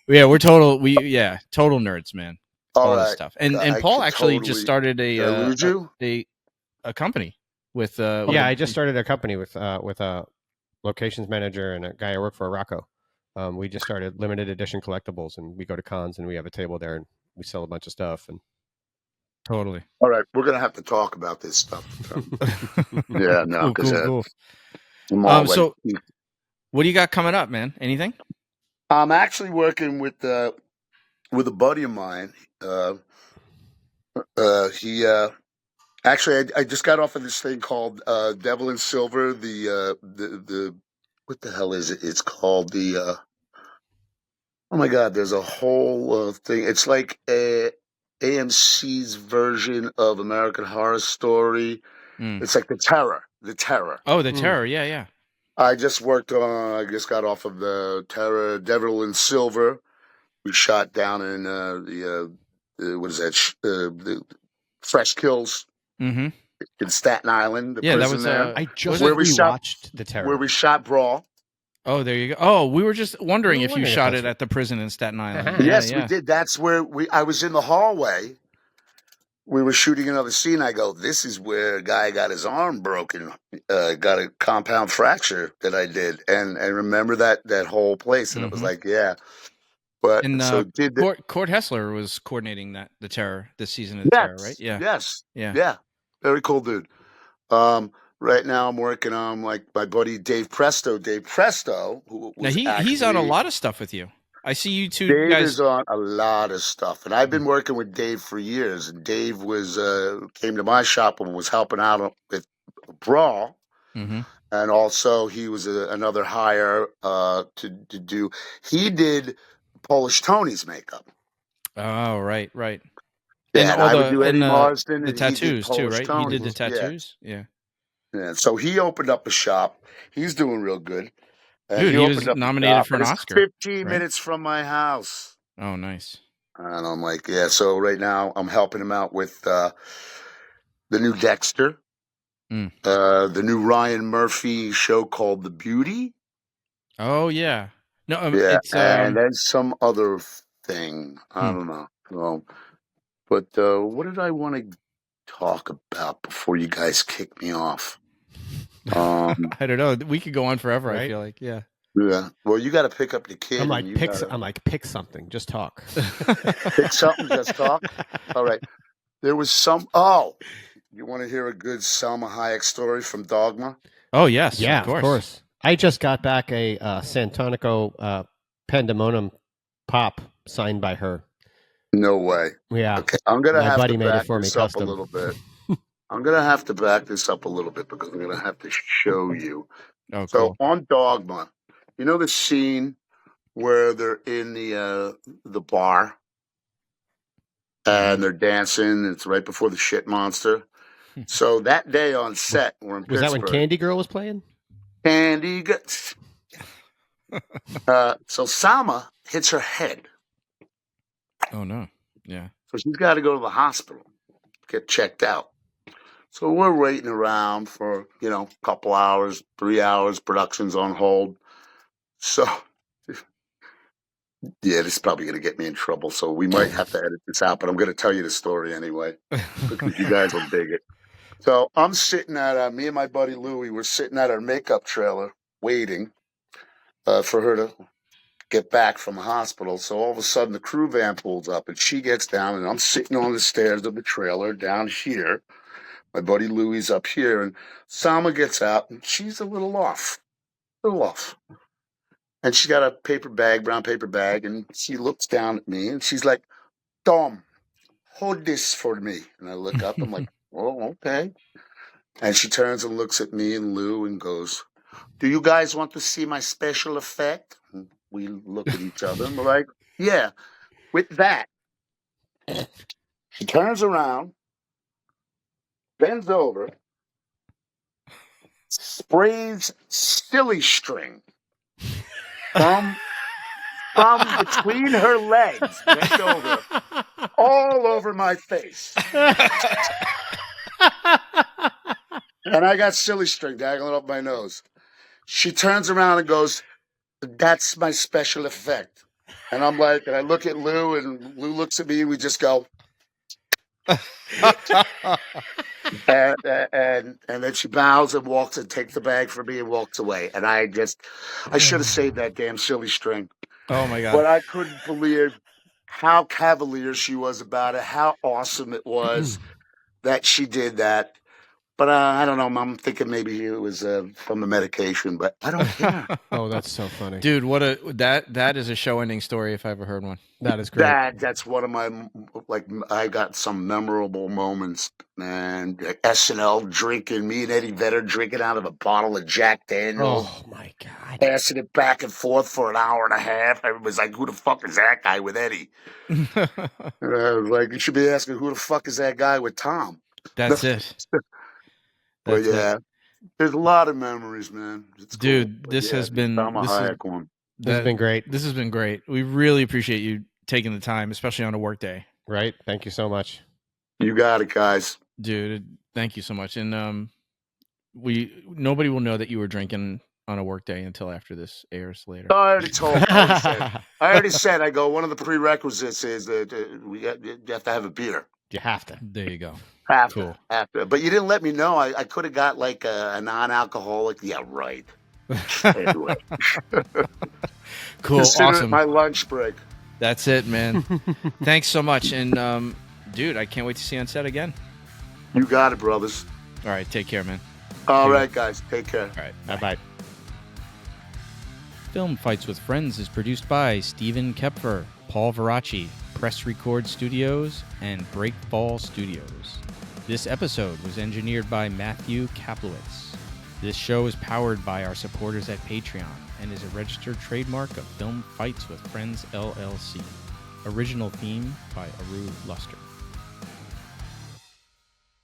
Yeah, we're total nerds, man. All this stuff. And Paul actually just started a company with I just started a company with a locations manager and a guy I work for, Rocco. We just started limited edition collectibles, and we go to cons and we have a table there and we sell a bunch of stuff. And totally. All right, we're gonna have to talk about this stuff. Yeah, no, cool. So, what do you got coming up, man? Anything? I'm actually working with a buddy of mine. He actually, I just got off of this thing called Devil in Silver. The what the hell is it? It's called the. Oh my God! There's a whole thing. It's like AMC's version of American Horror Story. It's like The Terror. Oh, The Terror. Yeah. I just got off of the Terror, Devil in Silver. We shot down in what is that? The Fresh Kills in Staten Island. That was there. I just rewatched The Terror. Where we shot Brawl. Oh, there you go. Oh, we were just wondering if you shot it at the prison in Staten Island. Yes, we did. That's where I was in the hallway. We were shooting another scene. I go, this is where a guy got his arm broken, got a compound fracture that I did. And I remember that whole place. And it was like, yeah. But Court Hessler was coordinating the Terror this season of the Terror, right? Yeah. Yes. Yeah. Very cool dude. Right now I'm working on like my buddy Dave Presto. Who was he's on a lot of stuff with you. I see you two Dave guys is on a lot of stuff, and I've been working with Dave for years. And Dave came to my shop and was helping out with Brawl, and also he was another hire to do. He did Polish Tony's makeup. Oh, right. Yeah, and I would do Eddie Marsden. The tattoos too, right? Tony's. He did the tattoos. Yeah. So he opened up a shop. He's doing real good. Dude, he was nominated for an Oscar. 15 minutes from my house. Oh, nice. And I'm like, yeah. So right now I'm helping him out with the new Dexter, the new Ryan Murphy show called The Beauty. Oh, yeah. No, it's, and then some other thing. I don't know. Well, but what did I want to talk about before you guys kick me off? I don't know. We could go on forever. Right? I feel like, yeah. Well, you got to pick up the kid. I'm like, pick something. Just talk. Pick something. Just talk. All right. There was some. Oh, you want to hear a good Salma Hayek story from Dogma? Oh yes, yeah, of course. I just got back a Santonico Pandemonium pop signed by her. No way. Yeah. Okay, I'm gonna have to back this up a little bit. I'm gonna have to back this up a little bit because I'm gonna have to show you. Oh, so on Dogma, you know the scene where they're in the bar and they're dancing. It's right before the shit monster. So that day on set, we're in Pittsburgh. Was that when Candy Girl was playing? Candy Girl. So Salma hits her head. Oh no! Yeah. So she's got to go to the hospital, get checked out. So we're waiting around for, a couple hours, 3 hours, production's on hold. So, yeah, this is probably going to get me in trouble. So we might have to edit this out, but I'm going to tell you the story anyway, because you guys will dig it. So I'm sitting me and my buddy Louie, we're sitting at our makeup trailer waiting for her to get back from the hospital. So all of a sudden the crew van pulls up and she gets down and I'm sitting on the stairs of the trailer down here. My buddy Louie's up here, and Salma gets out, and she's a little off. And she's got a brown paper bag, and she looks down at me, and she's like, Tom, hold this for me. And I look up, I'm like, oh, okay. And she turns and looks at me and Lou and goes, do you guys want to see my special effect? And we look at each other, and we're like, yeah, with that. She turns around, bends over, sprays silly string from between her legs, bent over, all over my face. And I got silly string dangling up my nose. She turns around and goes, "That's my special effect." And I'm like, and I look at Lou, and Lou looks at me, and we just go. and then she bows and walks and takes the bag from me and walks away. And I should have saved that damn silly string. Oh my God. But I couldn't believe how cavalier she was about it, how awesome it was that she did that. But I don't know. I'm thinking maybe it was from the medication, but I don't care. Oh, that's so funny, dude! That is a show-ending story if I ever heard one. That is great. That's one of my I got some memorable moments, man. SNL drinking, me and Eddie Vedder drinking out of a bottle of Jack Daniels. Oh my God! Passing it back and forth for an hour and a half. Everybody's like, "Who the fuck is that guy with Eddie?" And I was like, "You should be asking, who the fuck is that guy with Tom?" That's it. But yeah, there's a lot of memories, man. It's dude, cool. this has been This has been great. This has been great. We really appreciate you taking the time, especially on a work day. Right. Thank you so much. You got it, guys. Dude, thank you so much. And nobody will know that you were drinking on a work day until after this airs later. I already told. I already said. I go. One of the prerequisites is that you have to have a beer. You have to. There you go. Have Cool. to. But you didn't let me know. I could have got like a non-alcoholic. Yeah, right. Anyway. Cool. Consider Awesome. it my lunch break. That's it, man. Thanks so much. And dude, I can't wait to see you on set again. You got it, brothers. All right. Take care, man. All right, guys. Take care. All right. Bye-bye. Film Fights with Friends is produced by Stephen Koepfer, Paul Varacchi, Press Record Studios, and Breakfall Studios. This episode was engineered by Matthew Kaplowitz. This show is powered by our supporters at Patreon and is a registered trademark of Film Fights with Friends, LLC. Original theme by Aru Luster.